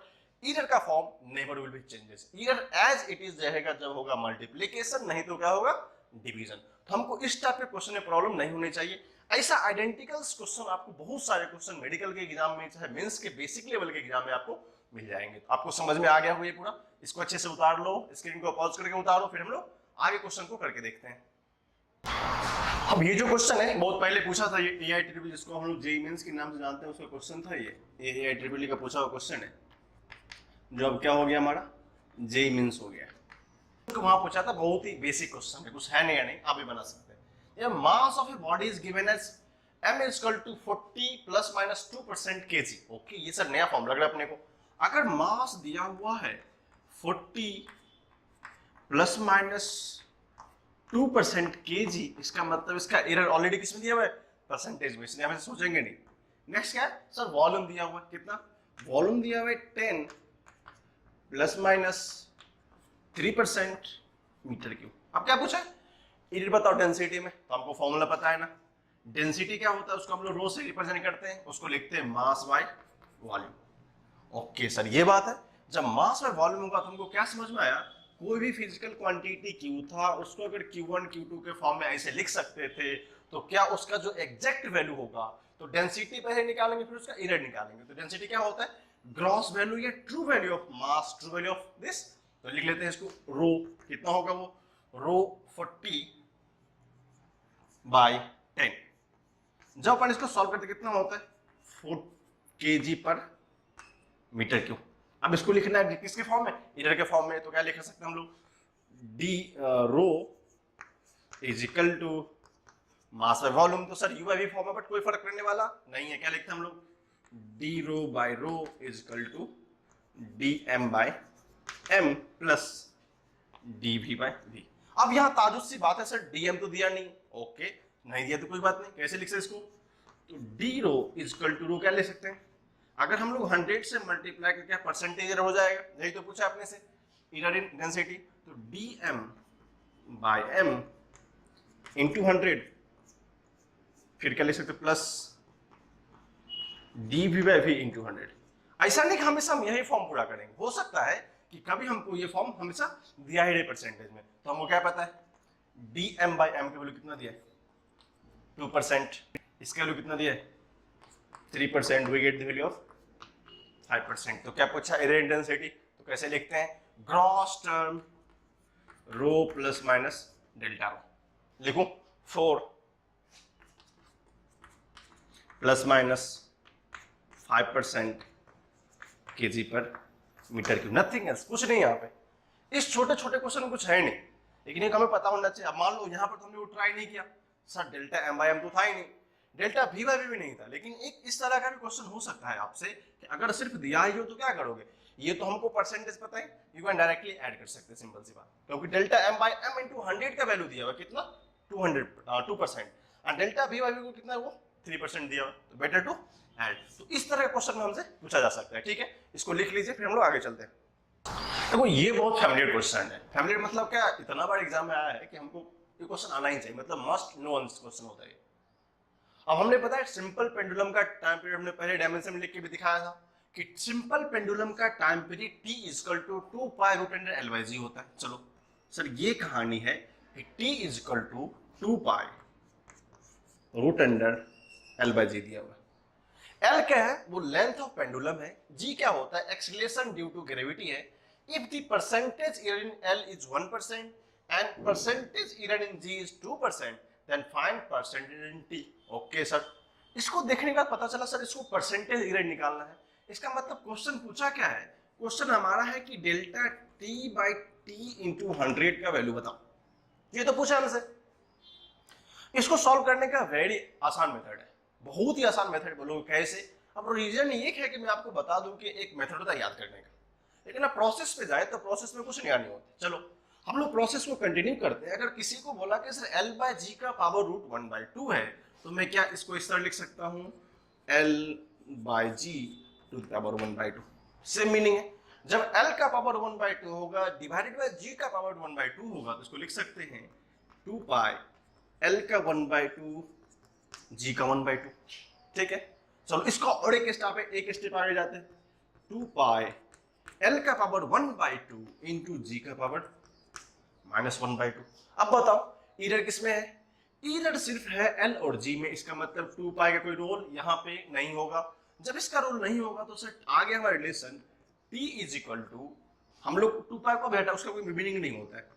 एरर का form never will be changes, error as it is रहेगा जब होगा मल्टीप्लीकेशन, नहीं तो क्या होगा डिवीजन। तो हमको इस टाइप के क्वेश्चन में प्रॉब्लम नहीं होनी चाहिए। ऐसा आइडेंटिकल्स क्वेश्चन आपको बहुत सारे क्वेश्चन मेडिकल के एग्जाम में चाहे मेंस के बेसिक लेवल के एग्जाम में आपको मिल जाएंगे। तो आपको समझ में आ गया हो ये पूरा, इसको अच्छे से उतार लो, स्क्रीन को पॉज करके उतारो, फिर हम लोग आगे क्वेश्चन को करके देखते हैं। अब ये जो क्वेश्चन है बहुत पहले पूछा था, ये AIEEE जिसको हम लोग जेईई मेंस के नाम से जानते हैं उसका क्वेश्चन था, ये AIEEE का पूछा हुआ क्वेश्चन है, जो अब क्या हो गया हमारा जेईई मेंस हो गया। तो वहां पूछा था बहुत ही बेसिक क्वेश्चन है, कुछ है नहीं या नहीं आप भी बना सकते हैं। Mass of a body is given as m is equal to 40 plus minus 2% kg। Okay, ये सर नया फॉर्म लग रहा है अपने को। अगर मास दिया हुआ है 40 प्लस माइनस 2% kg, इसका मतलब इसका एरर ऑलरेडी किसमें दिया हुआ है परसेंटेज में, इसलिए हम सोचेंगे नहीं। नेक्स्ट क्या है सर, वॉल्यूम दिया हुआ है, कितना वॉल्यूम दिया हुआ है 10 प्लस माइनस 3% मीटर क्यूब। अब क्या पूछा है एरर बताओ डेंसिटी में, तो हमको फॉर्मूला पता है ना, डेंसिटी क्या होता है उसको हम लोग रो से रिप्रेजेंट करते हैं, उसको लिखते हैं मास बाय वॉल्यूम। ओके सर, ये बात है। जब मास बाय वॉल्यूम होगा तो हमको क्या समझ में आया, कोई भी फिजिकल क्वांटिटी Q था उसको अगर Q1 Q2 के फॉर्म में ऐसे लिख सकते थे, तो क्या उसका जो एग्जैक्ट वैल्यू होगा तो डेंसिटी पहले निकालेंगे फिर उसका एरर निकालेंगे। तो डेंसिटी क्या होता है ग्रॉस वैल्यू या true value of mass, true value of this. तो लिख लेते हैं इसको रो, कितना होगा वो रो 40 बाय 10। जब अपन इसको सॉल्व करते कितना होता है 4 kg पर मीटर क्यूब। अब इसको लिखना है किसके फॉर्म में, एरर के फॉर्म में, तो क्या लिख सकते हैं हम लोग d rho is equal to mass by volume. तो sir u by v form है बट कोई फर्क पड़ने वाला नहीं है, क्या लिखते हैं हम लोग d rho by rho is equal to d m by m plus d v by v. अब यहां ताजुब सी बात है सर डीएम तो दिया नहीं, ओके नहीं दिया तो कोई बात नहीं, कैसे लिख सकते इसको, तो d rho is equal to rho क्या ले सकते हैं, अगर हम लोग 100 से मल्टीप्लाई करके परसेंटेज हो जाएगा, यही तो पूछा आपने से एरर इन डेंसिटी, तो d m by m into 100, फिर क्या लिख सकते प्लस d v by v into 100। ऐसा नहीं कि हमेशा हम यही फॉर्म पूरा करेंगे, हो सकता है कि कभी हमको ये फॉर्म हमेशा दिया ही परसेंटेज में, तो हमको क्या पता है डी एम बाई एम की वैल्यू कितना दिया है 2%, इसका वैल्यू कितना दिया है 3%, we get the value of 5%। तो क्या पूछा एरर इंटेंसिटी, तो कैसे लिखते हैं ग्रॉस टर्म रो प्लस माइनस डेल्टा रो, लिखूं 4 प्लस माइनस 5% kg पर मीटर क्यूब, नथिंग एल्स, कुछ नहीं यहाँ पे। इस छोटे छोटे क्वेश्चन में कुछ है नहीं, लेकिन एक हमें पता होना चाहिए। अब मान लो यहाँ पर तो हमने वो ट्राई नहीं किया sir, delta M by M तो था ही नहीं, डेल्टा वी बाई वी भी नहीं था, लेकिन एक इस तरह का भी क्वेश्चन हो सकता है आपसे कि अगर सिर्फ दिया ही हो तो क्या करोगे, ये तो हमको परसेंटेज पता है, यू कैन डायरेक्टली ऐड कर सकते हैं, सिंपल सी बात, क्योंकि delta M by M into 100 का वैल्यू दिया हुआ कितना 2% और डेल्टा वी बाई वी को कितना है वो 3% दिया हुआ, तो बेटर टू ऐड। तो इस तरह का क्वेश्चन हमसे पूछा जा सकता है, ठीक है, इसको लिख लीजिए फिर हम लोग आगे चलते हैं। देखो ये बहुत फैमिलियर क्वेश्चन है, फैमिलियर मतलब क्या, इतना बार एग्जाम में आया है कि हमको ये क्वेश्चन आना ही चाहिए, मतलब मस्ट नो क्वेश्चन होता है। अब हमने पता है सिंपल पेंडुलम का टाइम पीरियड हमने पहले डायमेंशन में लिख के भी दिखाया था कि सिंपल पेंडुलम का time period t equal to 2 pi root under l by g होता है। चलो सर ये कहानी है कि t equal to 2 pi root under l by g दिया हुआ है। l क्या है वो लेंथ ऑफ पेंडुलम है, g क्या होता है एक्सीलरेशन ड्यू टू ग्रेविटी है। If the percentage error in l is 1% and percentage error in G is 2%, then find percentage in T। Okay sir, इसको देखने के बाद पता चला सर इसको परसेंटेज एरर निकालना है। इसका मतलब क्वेश्चन पूछा क्या है, क्वेश्चन हमारा है कि delta T by T into 100 का वैल्यू बताओ, ये तो पूछा हमसे। इसको सॉल्व करने का वेरी आसान मेथड है, बहुत ही आसान मेथड, बोलोगे कैसे। अब रीजन ये है कि मैं आपको बता दूं कि एक मेथड होता है याद करने का, लेकिन आप प्रोसेस पे जाए तो प्रोसेस में कुछ नहीं होती। चलो हम लोग प्रोसेस को कंटिन्यू करते हैं। अगर किसी को बोला कि सर L बाय जी का पावर रूट 1/2 है, तो मैं क्या इसको इस तरह लिख सकता हूँ L by G to the power 1/2। Same meaning है, जब L का पावर 1/2 होगा डिवाइडेड बाय G का पावर 1/2 होगा, तो इसको लिख सकते हैं 2 पाई L का 1/2 G का 1/2। ठीक है, चलो इसका और एक स्टेप है, एक स्टेप आगे जाते हैं 2 पाई L का पावर 1/2 इंटू जी का पावर -1/2। अब बताओ एरर किसमें है? एरर सिर्फ है L और G में, इसका मतलब 2 पाई का कोई रोल यहाँ पे नहीं होगा। जब इसका रोल नहीं होगा तो सर आ गया हमारा relation T is equal to, हम लोग 2 पाई को बेटा उसका कोई मीनिंग नहीं होता है,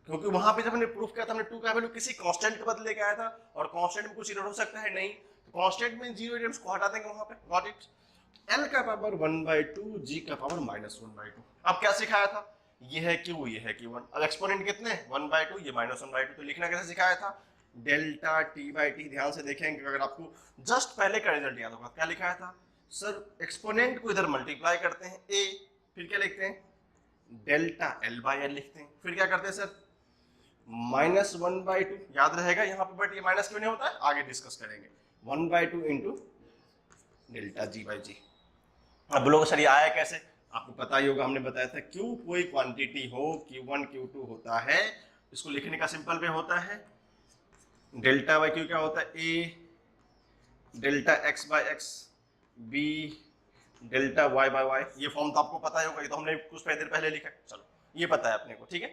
क्योंकि वहां पे जब हमने प्रूफ किया था हमने 2 का वैल्यू किसी कांस्टेंट के बदले लेके आया था, और कांस्टेंट में कुछ एरर हो सकता है नहीं, तो कांस्टेंट में जीरो एरर को हटा देंगे वहां पे। Got it? L का पावर 1/2 G का पावर -1/2। अब क्या सिखाया था? ये है Q, ये है Q1। अब एक्सपोनेंट कितने? 1/2, ये -1/2। तो लिखना कैसे सिखाया था? Delta T/T। ध्यान से देखेंगे अगर आपको जस्ट पहले का रिजल्ट याद होगा, क्या लिखाया था सर? एक्सपोनेंट को इधर मल्टीप्लाई करते हैं a, फिर क्या लिखते हैं? डेल्टा L/L लिखते हैं, फिर क्या करते हैं सर? -1/2। याद रहेगा यहाँ पे, बट ये माइनस क्यों नहीं होता है आगे डिस्कस करेंगे। 1/2 इंटू डेल्टा G/G। अब बोलोगे सर ये आया कैसे? आपको पता ही होगा, हमने बताया था Q कोई क्वांटिटी हो, Q1 Q2 होता है, इसको लिखने का सिंपल वे होता है डेल्टा बाई क्यू। क्या होता है? A delta x/x, B delta y/y। ये फॉर्म तो आपको पता ही होगा, ये तो हमने कुछ देर पहले लिखा है। चलो ये पता है अपने को, ठीक है।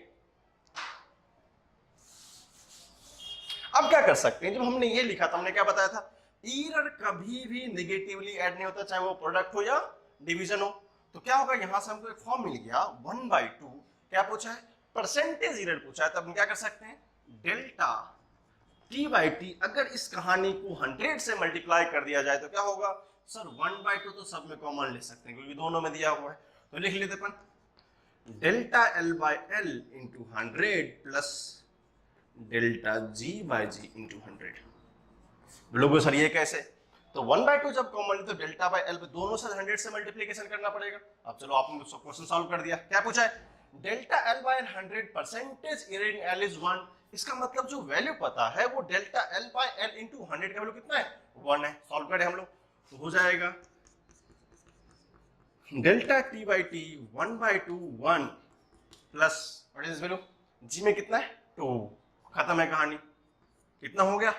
अब क्या कर सकते हैं? जब हमने ये लिखा था हमने क्या बताया था? एरर कभी भी नेगेटिवली ऐड नहीं होता, चाहे वो प्रोडक्ट हो या डिवीजन हो। तो क्या होगा, यहां से हमको एक फॉर्म मिल गया 1/2। क्या पूछा है? परसेंटेज एरर पूछा है। तब हम क्या कर सकते हैं? Delta T/T। अगर इस कहानी को 100 से मल्टीप्लाई कर दिया जाए तो क्या होगा सर? 1/2 तो सब में कॉमन ले सकते हैं क्योंकि दोनों में दिया हुआ है, तो लिख लेते अपन delta L/L into 100 plus delta G/G into 100। लोगों सर ये कैसे? तो 1/2 जब कॉमन है तो डेल्टा बाय एल दोनों से 100 से मल्टीप्लिकेशन करना पड़ेगा। अब चलो आपने क्वेश्चन सॉल्व कर दिया। क्या पूछा है? Delta L/100 percentage error in L is 1। इसका मतलब जो वैल्यू पता है वो डेल्टा L/L इंटू 100 का वैल्यू कितना है? 1 है। सॉल्व करें हम लोग तो हो जाएगा delta T/T 1/2 1 plus what is this value? G में कितना है? 2। खत्म है कहानी। कितना हो गया?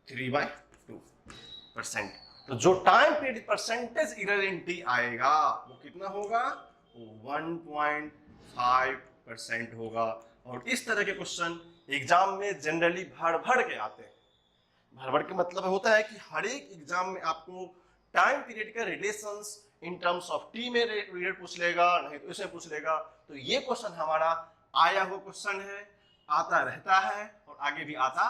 3/2%। तो जो टाइम पीरियड परसेंटेज एरर इन T आएगा वो कितना होगा? 1.5% होगा। और इस तरह के क्वेश्चन एग्जाम में जनरली भर भर के आते हैं। भर भर के मतलब होता है कि हर एक एग्जाम में आपको टाइम पीरियड का relations in terms of T में पीरियड पूछ लेगा, नहीं तो इसे पूछ लेगा। तो ये क्वेश्चन हमारा आया हुआ क्वेश्चन है, आता रहता है और आगे भी आता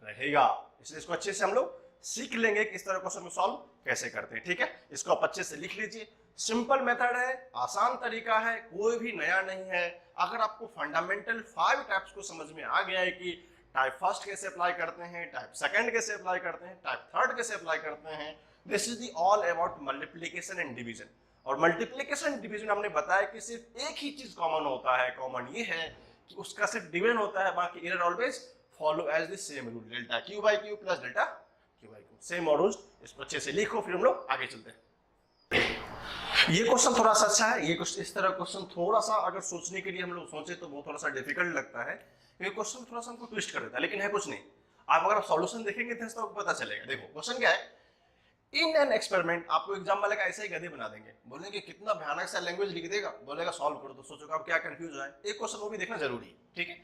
रहेगा, इसलिए इसको अच्छे से हम लोग सीख लेंगे कि इस तरह क्वेश्चन को सॉल्व कैसे करते हैं। ठीक है, इसको आप अच्छे से लिख लीजिए। सिंपल मेथड है, आसान तरीका है, कोई भी नया नहीं है। अगर आपको फंडामेंटल 5 टाइप्स को समझ में आ गया है कि टाइप फर्स्ट कैसे अप्लाई करते हैं, टाइप सेकंड कैसे अप्लाई करते हैं, टाइप थर्ड कैसे अप्लाई करते हैं, this is the all about multiplication and division. और मल्टीप्लिकेशन डिवीजन हमने बताया कि सिर्फ एक ही चीज कॉमन होता है, कॉमन ये है कि उसका सिर्फ डिवीजन होता है, बाकी error always follow as the same rule, delta Q by Q plus delta Q by Q, same और रूल्स। इसको अच्छे से लिखो, फिर हम लोग आगे चलते हैं। ये क्वेश्चन थोड़ा सा अच्छा है, ये क्वेश्चन इस तरह क्वेश्चन थोड़ा सा अगर सोचने के लिए हम लोग सोचे तो वो थोड़ा सा डिफिकल्ट लगता है। ये क्वेश्चन थोड़ा सा हमको ट्विस्ट कर देता है, लेकिन है कुछ नहीं। आप अगर सॉल्यूशन देखेंगे तो आपको पता चलेगा। देखो क्वेश्चन क्या है, इन एन एक्सपेरिमेंट, आपको एग्जाम वाले का ऐसे ही गधे बना देंगे, बोलेंगे कितना भयानक सा लैंग्वेज लिख देगा, बोलेगा सॉल्व करो, तो सोचो आप क्या कंफ्यूज है। एक क्वेश्चन वो भी देखना जरूरी है, ठीक है।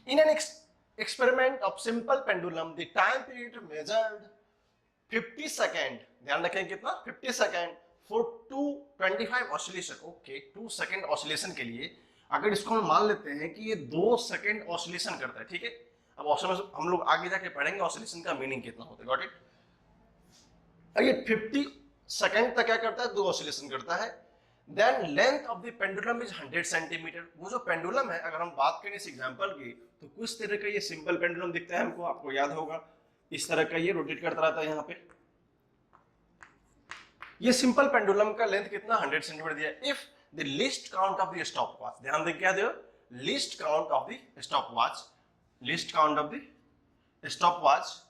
In an experiment of simple pendulum the time period measured 50 second, ध्यान रखें कितना, 50 second for 225 oscillation. Okay, 2 second oscillation के लिए अगर इसको हम मान लेते हैं कि ये 2 सेकेंड ऑसिलेशन करता है, ठीक है। अब ऑसिलेशन हम लोग आगे जाके पढ़ेंगे ऑसिलेशन का मीनिंग कितना होता है, गॉट इट। ये 50 सेकेंड तक क्या करता है, 2 ऑसिलेशन करता है। Then length of the pendulum is 100 centimetre. वो जो पेंडुलम है, अगर हम बात करें इस एग्जांपल की, तो कुछ तरह का ये सिंपल पेंडुलम दिखता है हमको, आपको याद होगा इस तरह का ये रोटेट करता रहता है। यहाँ पे ये सिंपल पेंडुलम का लेंथ कितना, 100 सेंटीमीटर दिया। If the least count of the stopwatch, ध्यान दें क्या दे, least count of the stopwatch, least count of the stopwatch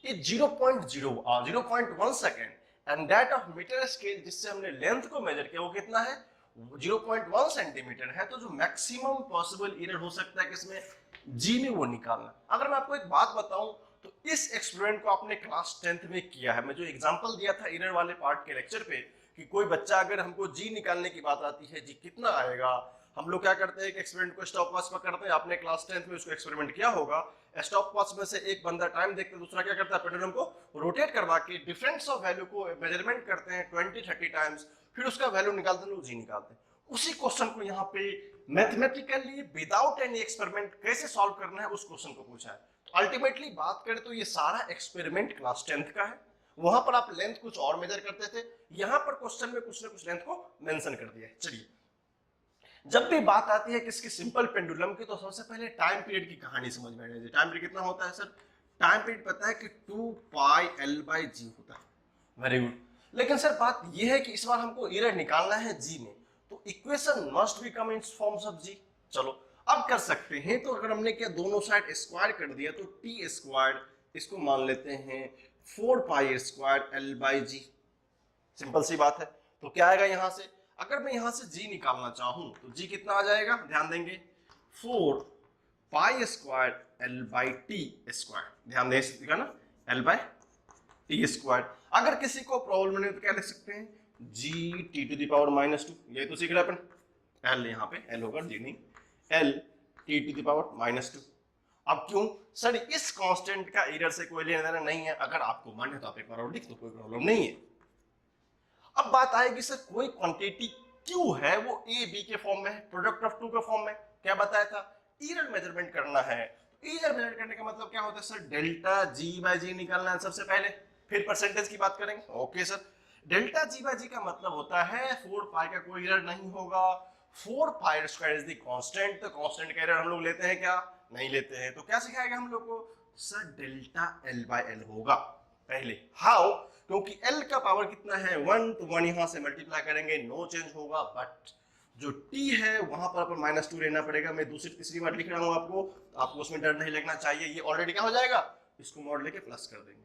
is 0.1 second and that of metre scale, जिससे हमने length को मेजर किया, वो कितना है, 0.1 सेंटीमीटर है। तो जो मैक्सिमम पॉसिबल एरर हो सकता है किसमें, जी में, वो निकालना। अगर मैं आपको एक बात बताऊं तो इस एक्सपेरिमेंट को आपने क्लास 10th में किया है। मैं जो एग्जांपल दिया था एरर वाले पार्ट के लेक्चर पे, कि कोई बच्चा अगर हमको जी निकालने की बात आती है, जी कितना आएगा, हम लोग क्या करते हैं कि एक्सपेरिमेंट को स्टॉप वॉच पर करते हैं। आपने क्लास 10th में उसको एक्सपेरिमेंट किया होगा। स्टॉप वॉच में से एक बंदा टाइम देखते हैं, दूसरा क्या करता है, पेंडुलम को रोटेट करवा के डिफरेंस ऑफ वैल्यू को मेजरमेंट करते हैं 20-30 टाइम्स, फिर उसका वैल्यू निकालते हैं, लोग जी निकालते हैं। उसी क्वेश्चन को यहाँ पे मैथमेटिकली विदाउट एनी एक्सपेरिमेंट कैसे सॉल्व करना है उस क्वेश्चन को पूछा है। अल्टीमेटली बात करें तो ये सारा एक्सपेरिमेंट क्लास 10th का है। वहां पर आप लेंथ कुछ और मेजर करते थे, यहां पर क्वेश्चन में कुछ ना कुछ लेंथ को मेंशन कर दिया है। चलिए, जब भी बात आती है किसकी सिंपल पेंडुलम की, तो सबसे पहले टाइम पीरियड की कहानी समझ में आनी चाहिए। टाइम पीरियड कितना होता है सर? टाइम पीरियड पता है कि 2πL/g होता है। Very good. लेकिन सर बात यह है कि इस बार हमको एरर निकालना है जी में, तो equation must be come in forms of g. चलो अब कर सकते हैं। तो अगर हमने क्या दोनों साइड स्क्वायर कर दिया, तो टी स्क्वायर इसको मान लेते हैं 4π² L/g। सिंपल सी बात है। तो क्या आएगा यहां से? अगर मैं यहां से जी निकालना चाहूं तो जी कितना आ जाएगा? ध्यान देंगे 4π² L/t²। ध्यान देगा ना, L/t²। अगर किसी को प्रॉब्लम नहीं तो क्या लिख सकते हैं? GT⁻²। ये तो सीख रहे अपन, L यहाँ पे L होगा, जी नहीं, LT⁻²। अब क्यों सर? इस कांस्टेंट का एरर से कोई लेना देना नहीं है। अगर आपको मन है तो आप एक बार और लिख दो, कोई प्रॉब्लम नहीं है। अब बात आएगी सर, कोई क्वांटिटी क्यू है वो ए बी के फॉर्म में है, प्रोडक्ट ऑफ टू के फॉर्म में। क्या बताया था? एरर मेजरमेंट करना है। तो एरर मेजर करने का मतलब क्या होता है सर? डेल्टा जी/जी निकालना है सबसे पहले, फिर परसेंटेज की बात करेंगे। ओके सर, डेल्टा जी/जी का मतलब होता है 4π का कोई एरर नहीं होगा, 4π² इज द कांस्टेंट। तो कांस्टेंट का एरर हम लोग लेते हैं क्या? नहीं लेते हैं। तो क्या सिखाएगा हम लोग को सर? डेल्टा L/L होगा पहले। हाउ? क्योंकि L का पावर कितना है? 1, तो 1 यहां से मल्टीप्लाई करेंगे, नो चेंज होगा। बट जो T है वहां पर अपन -2 लेना पड़ेगा। मैं दूसरी तीसरी बार लिख रहा हूं आपको उसमें डर नहीं लगना चाहिए। ये ऑलरेडी क्या हो जाएगा, इसको मॉड लेके प्लस कर देंगे।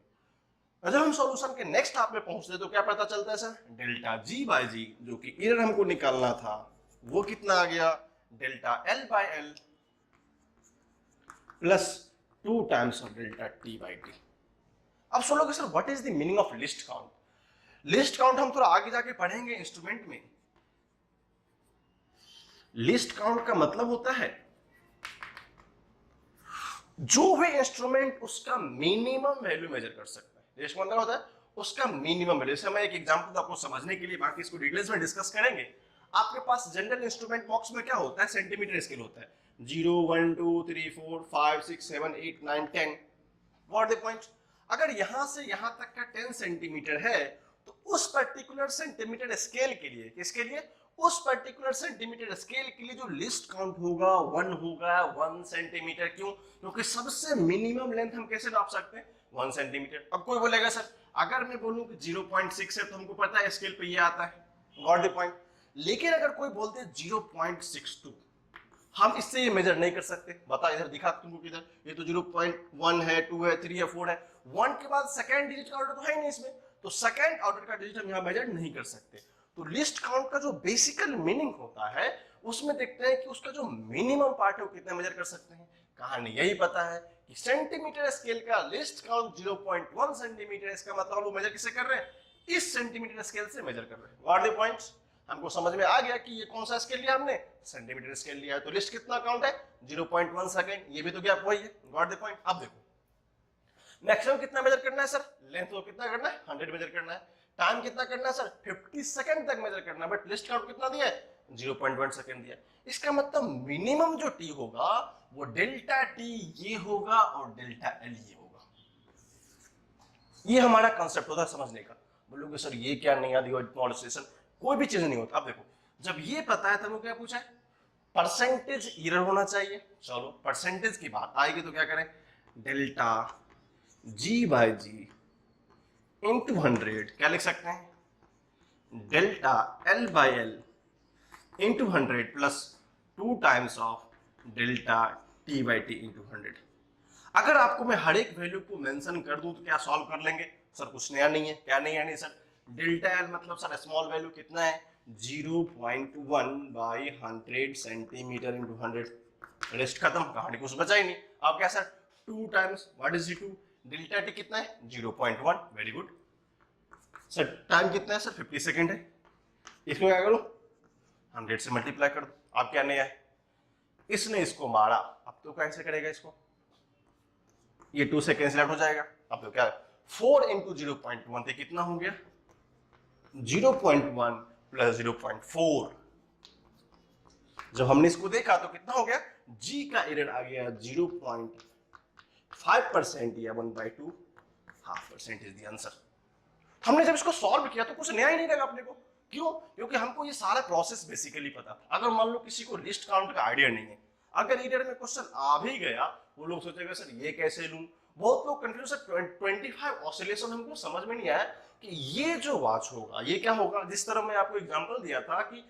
जब हम सॉल्यूशन के नेक्स्ट स्टेप में पहुंचते हैं तो क्या पता चलता है सर? डेल्टा जी/जी जो कि एरर हमको निकालना था वो कितना आ गया? Delta L/L plus 2 times of delta T/T। अब सुनोगे sir what is the meaning of list count? List count हम थोड़ा आगे जाके पढ़ेंगे इंस्ट्रूमेंट में। लिस्ट काउंट का मतलब होता है जो भी इंस्ट्रूमेंट उसका मिनिमम वैल्यू मेजर कर सकता है। लिस्ट मतलब होता है उसका मिनिमम वैल्यू। जैसे मैं एक एग्जांपल आपको समझने के लिए, बाकी इसको डिटेल्स में डिस्कस करेंगे। आपके पास जनरल इंस्ट्रूमेंट बॉक्स में क्या होता है? सेंटीमीटर स्केल होता है। 0, 1, 2, 3, 4, 5, 6, 7, 8, 9, 10। What the point? अगर यहां से यहां तक का 10 सेंटीमीटर है तो उस पर्टिकुलर सेंटीमीटर स्केल के लिए, किसके लिए? उस पर्टिकुलर सेंटीमीटर स्केल के लिए जो लिस्ट काउंट होगा 1 होगा, 1 सेंटीमीटर। क्यों? क्योंकि सबसे मिनिमम लेंथ हम कैसे नाप सकते हैं? 1 सेंटीमीटर। अब कोई बोलेगा सर अगर मैं बोलूं कि 0.6 है तो हमको पता है स्केल पे ये आता है। Got the point? लेकिन अगर कोई बोलते हैं 0.62, हम इससे ये मेजर नहीं कर सकते। बता इधर दिखा तुमको किधर? ये तो 0.1 है, 2 है, 3 है, 4 है। 1 के बाद सेकंड डिजिट का ऑर्डर तो है नहीं इसमें, तो सेकंड ऑर्डर का डिजिट हम यहाँ मेजर नहीं कर सकते। तो लिस्ट काउंट का जो बेसिकल मीनिंग होता है उसमें देखते हैं कि उसका जो मिनिमम पार्ट है वो कितना मेजर कर सकते हैं। कहानी यही पता है कि सेंटीमीटर स्केल का लिस्ट काउंट 0.1 सेंटीमीटर। इसका मतलब वो मेजर किससे कर रहे हैं? इस सेंटीमीटर स्केल से मेजर कर रहे हैं। What the point? हमको समझ में आ गया कि ये कौन सा स्केल लिया हमने? सेंटीमीटर स्केल लिया है। तो लिस्ट कितना काउंट है? 0.1 सेकंड। ये भी तो गैप वही है। Got the point? अब देखो मैक्सिमम कितना मेजर करना है सर? लेंथ को कितना करना है? 100 मेजर करना है। टाइम कितना करना है सर? 50 सेकंड तक मेजर करना है। बट लिस्ट काउंट कितना दिया है? 0.1 सेकंड दिया। इसका मतलब मिनिमम जो टी होगा वो डेल्टा टी ये होगा और डेल्टा एल ये होगा। ये हमारा कंसेप्ट होता है समझने का। बोलोगे सर ये क्या नहीं आती मॉडिफिकेशन? कोई भी चीज नहीं होता। अब देखो जब ये पता है तब क्या पूछा है? परसेंटेज एरर होना चाहिए। चलो परसेंटेज की बात आएगी तो क्या करें? डेल्टा जी/जी इंटू 100 क्या लिख सकते हैं? Delta L/L into 100 plus 2 times of delta T/T into 100। अगर आपको मैं हर एक वैल्यू को मेंशन कर दूं तो क्या सॉल्व कर लेंगे? सर कुछ नया नहीं है। क्या नहीं है? नहीं सर, डेल्टा L मतलब सर स्मॉल वैल्यू कितना है? 0.1/100 सेंटीमीटर इंटू 100। रेस्ट खत्म, कहानी कुछ बचा ही नहीं। अब क्या sir? 2 times what is 2? Delta T कितना है? 0.1। Very good sir. टाइम कितना है सर? 50 सेकंड है। इसको क्या करो 100 से मल्टीप्लाई कर दो, अब क्या नया है, इसने इसको मारा, अब तो कैसे करेगा इसको, ये 2 से कैंसिल आउट हो जाएगा, अब तो क्या 4 इंटू 0.1 तो कितना हो गया 0.1 प्लस 0.4। जब हमने इसको देखा तो कितना हो गया, जी का एरर आ गया 0.5% या 1/2 ½ % इज द आंसर। हमने जब इसको सॉल्व किया तो कुछ नया ही नहीं लगा अपने को, क्यों, क्योंकि हमको ये सारा प्रोसेस बेसिकली पता। अगर मान लो किसी को लिस्ट काउंट का आइडिया नहीं है, अगर एरर में क्वेश्चन आ भी गया, वो लोग सोचेगा सर ये कैसे लूं, बहुत लोग कंफ्यूज है। 25 ऑसिलेशन हमको समझ में नहीं आया कि ये जो वॉच होगा ये क्या होगा। जिस तरह मैं आपको एग्जांपल दिया था कि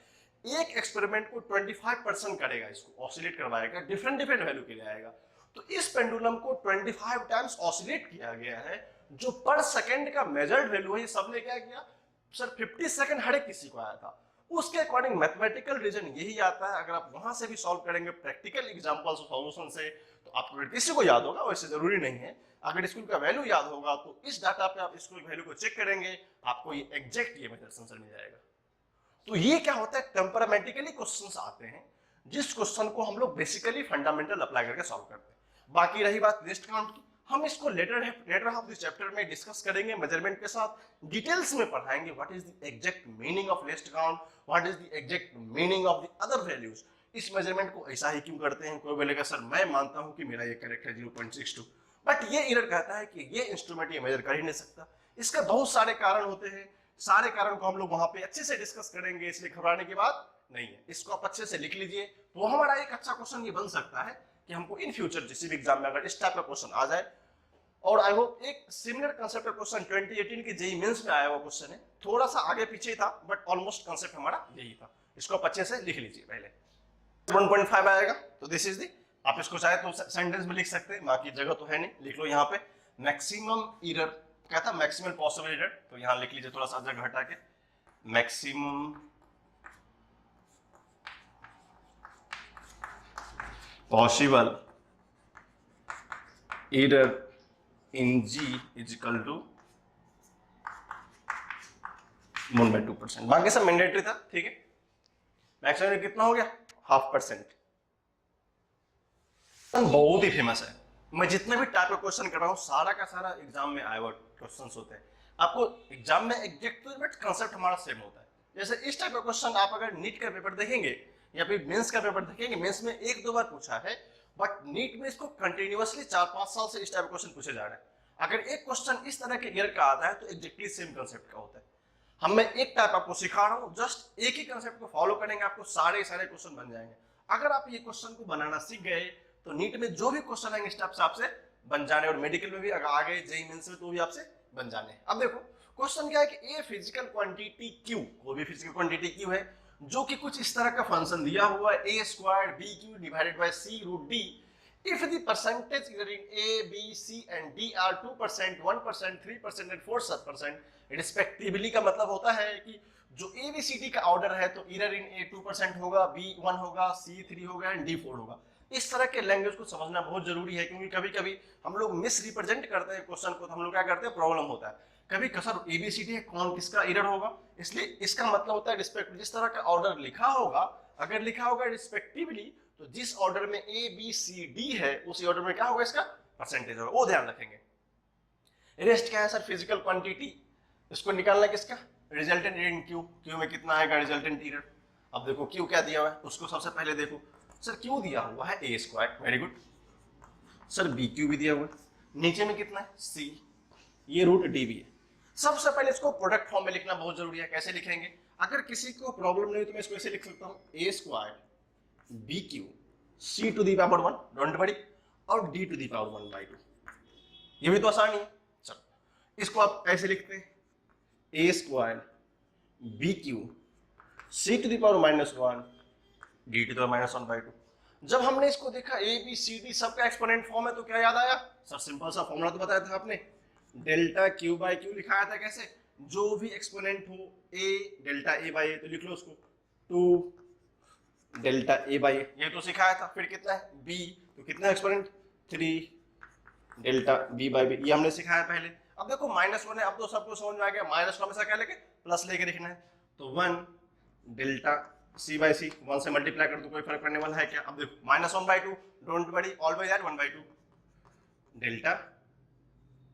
एक एक्सपेरिमेंट को 25% करेगा, इसको ऑसिलेट करवाएगा, डिफरेंट डिफरेंट वैल्यू के लिए आएगा। तो इस पेंडुलम को 25 टाइम्स ऑसिलेट किया गया है, जो पर सेकंड का मेजर्ड वैल्यू है, ये सबने क्या किया सर 50 सेकंड हर एक किसी को आया था। उसके अकॉर्डिंग मैथमेटिकल रीजन यही आता है। अगर आप वहां से भी सॉल्व करेंगे प्रैक्टिकल एग्जांपल्स सॉल्यूशन से, तो आपको किसी को याद होगा, वैसे जरूरी नहीं है। अगर स्कूल का वैल्यू याद होगा तो इस डाटा पे आप स्कूल वैल्यू को चेक करेंगे, आपको ये एग्जैक्ट ये मेथड आंसर मिल जाएगा। तो ये क्या होता है, टेम्परामेंटिकली क्वेश्चंस आते हैं जिस क्वेश्चन को हम लोग बेसिकली फंडामेंटल अप्लाई करके सॉल्व करते हैं। बाकी रही बात लिस्ट काउंट की, हम इसको लेटर हाफ दिस चैप्टर में डिस्कस करेंगे, मेजरमेंट के साथ डिटेल्स में पढ़ाएंगे what is the exact meaning of list count, what is the exact meaning of the other values. इस मेजरमेंट को ऐसा ही क्यों करते हैं, कोई बोलेगा सर मैं मानता हूं कि मेरा ये करेक्ट है 0.62, बट ये एरर कहता है कि ये इंस्ट्रूमेंट ये मेजर कर ही नहीं सकता। इसका बहुत सारे कारण होते हैं, सारे कारण को हम लोग वहां पे अच्छे से डिस्कस करेंगे, इसलिए घबराने की बात नहीं है। इसको आप अच्छे से लिख लीजिए, तो हमारा एक अच्छा क्वेश्चन ये बन सकता है कि हमको इन फ्यूचर किसी भी एग्जाम में अगर इस टाइप का क्वेश्चन आ जाए। और आई होप एक सिमिलर कंसेप्ट का क्वेश्चन 2018 के जेईई मेंस में आया हुआ क्वेश्चन है, थोड़ा सा आगे पीछे था बट ऑलमोस्ट कंसेप्ट हमारा यही था। इसको आप अच्छे से लिख लीजिए। पहले 1.5 आएगा तो दिस इज दी, आप इसको चाहे तो सेंटेंस में लिख सकते हैं, बाकी जगह तो है नहीं, लिख लो यहाँ पे मैक्सिमम एरर क्या था, मैक्सिमम पॉसिबल एरर, तो यहाँ लिख लीजिए थोड़ा सा जगह हटा के, maximum possible error in G is equal to 1/2%। बाकी सब मैंडेटरी था, ठीक है। मैक्सिमम कितना हो गया 0.5%। बहुत ही फेमस है, मैं जितने भी टाइप का क्वेश्चन कर रहा हूं सारा का सारा एग्जाम में आया हुआ क्वेश्चंस होते हैं। आपको एग्जाम में एग्जैक्ट बट कंसेप्ट हमारा सेम होता है। जैसे इस टाइप का क्वेश्चन आप अगर नीट का पेपर देखेंगे या फिर मेंस का पेपर देखेंगे, मेंस में 1-2 बार पूछा है, बट नीट में इसको कंटिन्यूअसली 4-5 साल से इस टाइप का क्वेश्चन पूछे जा रहे हैं। अगर एक क्वेश्चन इस तरह के ईयर का आता है तो एग्जैक्टली सेम कंसेप्ट का होता है। हम मैं एक टाइप आपको सिखा रहा हूँ, जस्ट एक ही कंसेप्ट को फॉलो करेंगे, आपको सारे क्वेश्चन बन जाएंगे। अगर आप ये क्वेश्चन को बनाना सीख गए तो नीट में जो भी क्वेश्चन आएंगे इस टाइप से आपसे बन जाने, और मेडिकल में भी अगर आगे जेईई मेंस में तो भी आपसे बन जाने। अब देखो क्वेश्चन क्या है कि ए फिजिकल क्वांटिटी क्यू, कोई भी फिजिकल क्वांटिटी क्यू है जो कि कुछ इस तरह का फंक्शन दिया हुआ है a² bq divided by c root d, if the percentage either in a b c and d are 2%, 1%, 3% and 4% respectively, का मतलब होता है कि जो a b c d का ऑर्डर है तो either in a 2% होगा, b 1 होगा, c 3 होगा एंड d 4 होगा। इस तरह के लैंग्वेज को समझना बहुत जरूरी है, क्योंकि कभी कभी हम लोग मिस रिप्रेजेंट करते हैं क्वेश्चन को, तो हम लोग क्या करते हैं प्रॉब्लम होता है। कभी सर एबीसीडी है, कौन किसका एरर होगा, इसलिए इसका मतलब होता है रिस्पेक्ट, जिस तरह का ऑर्डर लिखा होगा, अगर लिखा होगा रिस्पेक्टिवली तो जिस ऑर्डर में ए बी सी डी है उसी ऑर्डर में क्या होगा इसका परसेंटेज होगा, वो ध्यान रखेंगे। रेस्ट क्या है सर फिजिकल क्वांटिटी, इसको निकालना किसका resultant error in Q, Q में कितना आएगा रिजल्टेंट एरर। अब देखो क्यू क्या दिया हुआ है उसको सबसे पहले देखो, सर क्यू दिया हुआ है a², very good. Sir B Q भी दिया हुआ है, नीचे में कितना है c, ये रूट डी भी है। सबसे पहले इसको प्रोडक्ट फॉर्म में लिखना बहुत जरूरी है। कैसे लिखेंगे, अगर किसी को प्रॉब्लम नहीं हो तो मैं इसको ऐसे लिख सकता हूँ a² bq c to the power 1, don't worry, और d टू दी पावर 1/2, ये भी तो आसान ही है। चलो इसको आप ऐसे लिखते हैं a² bq c to the power -1 d to the power -1/2। जब हमने इसको देखा a b c d सबका एक्सपोनेंट फॉर्म है तो क्या याद आया सर, सिंपल सा फॉर्मूला तो बताया था आपने, डेल्टा क्यू बाई क्यू लिखाया था। कैसे, जो भी एक्सपोनेंट हो a delta a by a, तो लिख लो उसको 2 डेल्टा a बाई a, ये तो सिखाया था। फिर कितना है b, तो कितना exponent 3 delta b by b, ये हमने सिखाया पहले। अब देखो -1 है, अब तो सबको समझ में आ गया, माइनस को हमेशा क्या लेके प्लस लेके लिखना है, तो 1 डेल्टा सी बाई सी, 1 से मल्टीप्लाई कर दो, कोई फर्क पड़ने वाला है क्या? अब देखो -1/2, don't worry, always at 1/2 delta.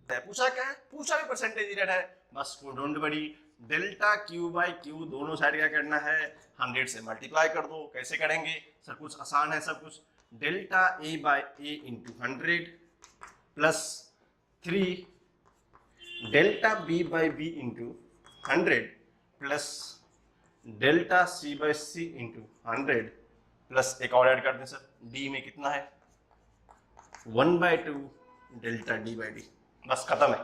पूछा क्या है? पूछा भी परसेंटेज एरर है, बस don't worry, delta Q by Q दोनों साइड क्या करना है, 100 से मल्टीप्लाई कर दो। कैसे करेंगे सर? कुछ आसान है सब कुछ। Delta A by A into 100 plus 3 delta B by B into 100 plus delta C by C into 100 plus एक और ऐड कर दें सर, डी में कितना है 1/2 डेल्टा डी बाई डी। बस खत्म है।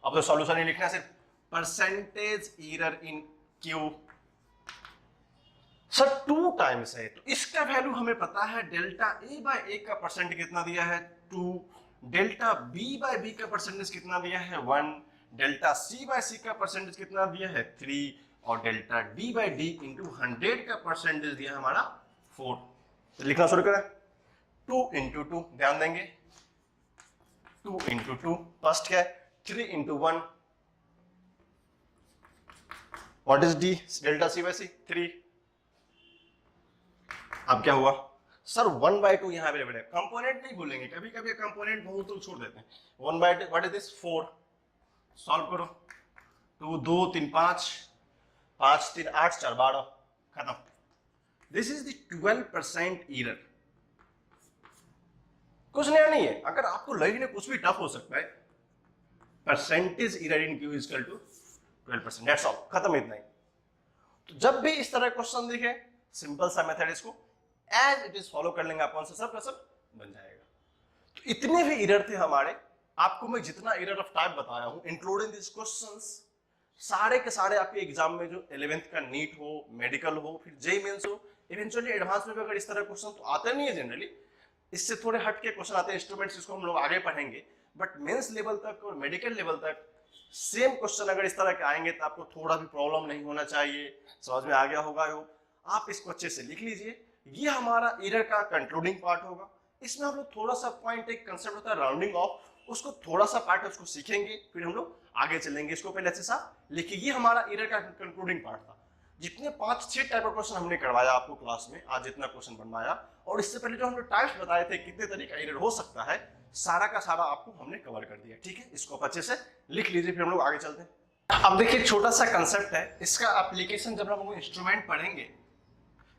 अब तो सॉल्यूशन ही लिखना है सिर्फ, percentage error in Q. Sir 2 times है तो इसका वैल्यू हमें पता है, डेल्टा ए बाई ए का परसेंट कितना दिया है 2, डेल्टा बी बाई बी का परसेंटेज कितना दिया है 1, डेल्टा सी बाई सी का परसेंटेज कितना दिया है 3 और delta D by D into 100 का परसेंटेज दिया है हमारा 4। तो लिखना शुरू करें, 2 इंटू 2 ध्यान देंगे, 2 इंटू 2 फर्स्ट क्या है 3 into 1, what is d delta C by c 3। अब क्या हुआ सर 1/2 यहाँ अवेलेबल है, कंपोनेंट नहीं भूलेंगे, कभी कभी कंपोनेंट बहुत तो छोड़ देते हैं। 1/2 व्हाट इज दिस 4, सॉल्व करो, 2 2 3 5 5 3 8 4 12 खत्म। This is the 12% error. कुछ नया नहीं है, अगर आपको लगने कुछ भी टफ हो सकता है, percentage error in Q is equal to 12%, that's all, खत्म इतना ही। तो जब भी इस तरह क्वेश्चन दिखे, सिंपल सा मेथड इसको एज इट इज फॉलो कर लेंगे, अपन से सब का सब बन जाएगा। तो इतने भी एरर थे हमारे, आपको मैं जितना एरर ऑफ टाइप बताया हूं इंक्लूडिंग दिस क्वेश्चंस, सारे के सारे आपके एग्जाम में जो 11th का नीट हो, मेडिकल हो, फिर जेईई मेंस हो, इवेंचुअली एडवांस में भी अगर इस तरह क्वेश्चन तो आते नहीं है जनरली, इससे थोड़े हट के क्वेश्चन आते हैं इंस्ट्रूमेंट्स, इसको हम लोग आगे पढ़ेंगे, बट मेंस लेवल तक और मेडिकल लेवल तक सेम क्वेश्चन अगर इस तरह के आएंगे तो आपको थोड़ा भी प्रॉब्लम नहीं होना चाहिए। समझ में आ गया होगा हो, आप इसको अच्छे से लिख लीजिए। ये हमारा एरर का कंक्लूडिंग पार्ट होगा। इसमें हम लोग थोड़ा सा पॉइंट, एक कंसेप्ट होता है राउंडिंग ऑफ, उसको थोड़ा सा पार्ट है उसको सीखेंगे, फिर हम लोग आगे चलेंगे। इसको पहले अच्छे सा लिखिए, ये हमारा एरर का कंक्लूडिंग पार्ट था। जितने 5-6 टाइप का क्वेश्चन हमने करवाया आपको क्लास में, आज जितना क्वेश्चन बनवाया, और इससे पहले जो हमने टाइप्स बताए थे कितने तरीके का एरर हो सकता है, सारा का सारा आपको हमने कवर कर दिया। ठीक है, इसको अच्छे से लिख लीजिए, फिर हम लोग आगे चलते हैं। अब देखिए छोटा सा कंसेप्ट है, इसका एप्लीकेशन जब हम लोग इंस्ट्रूमेंट पढ़ेंगे,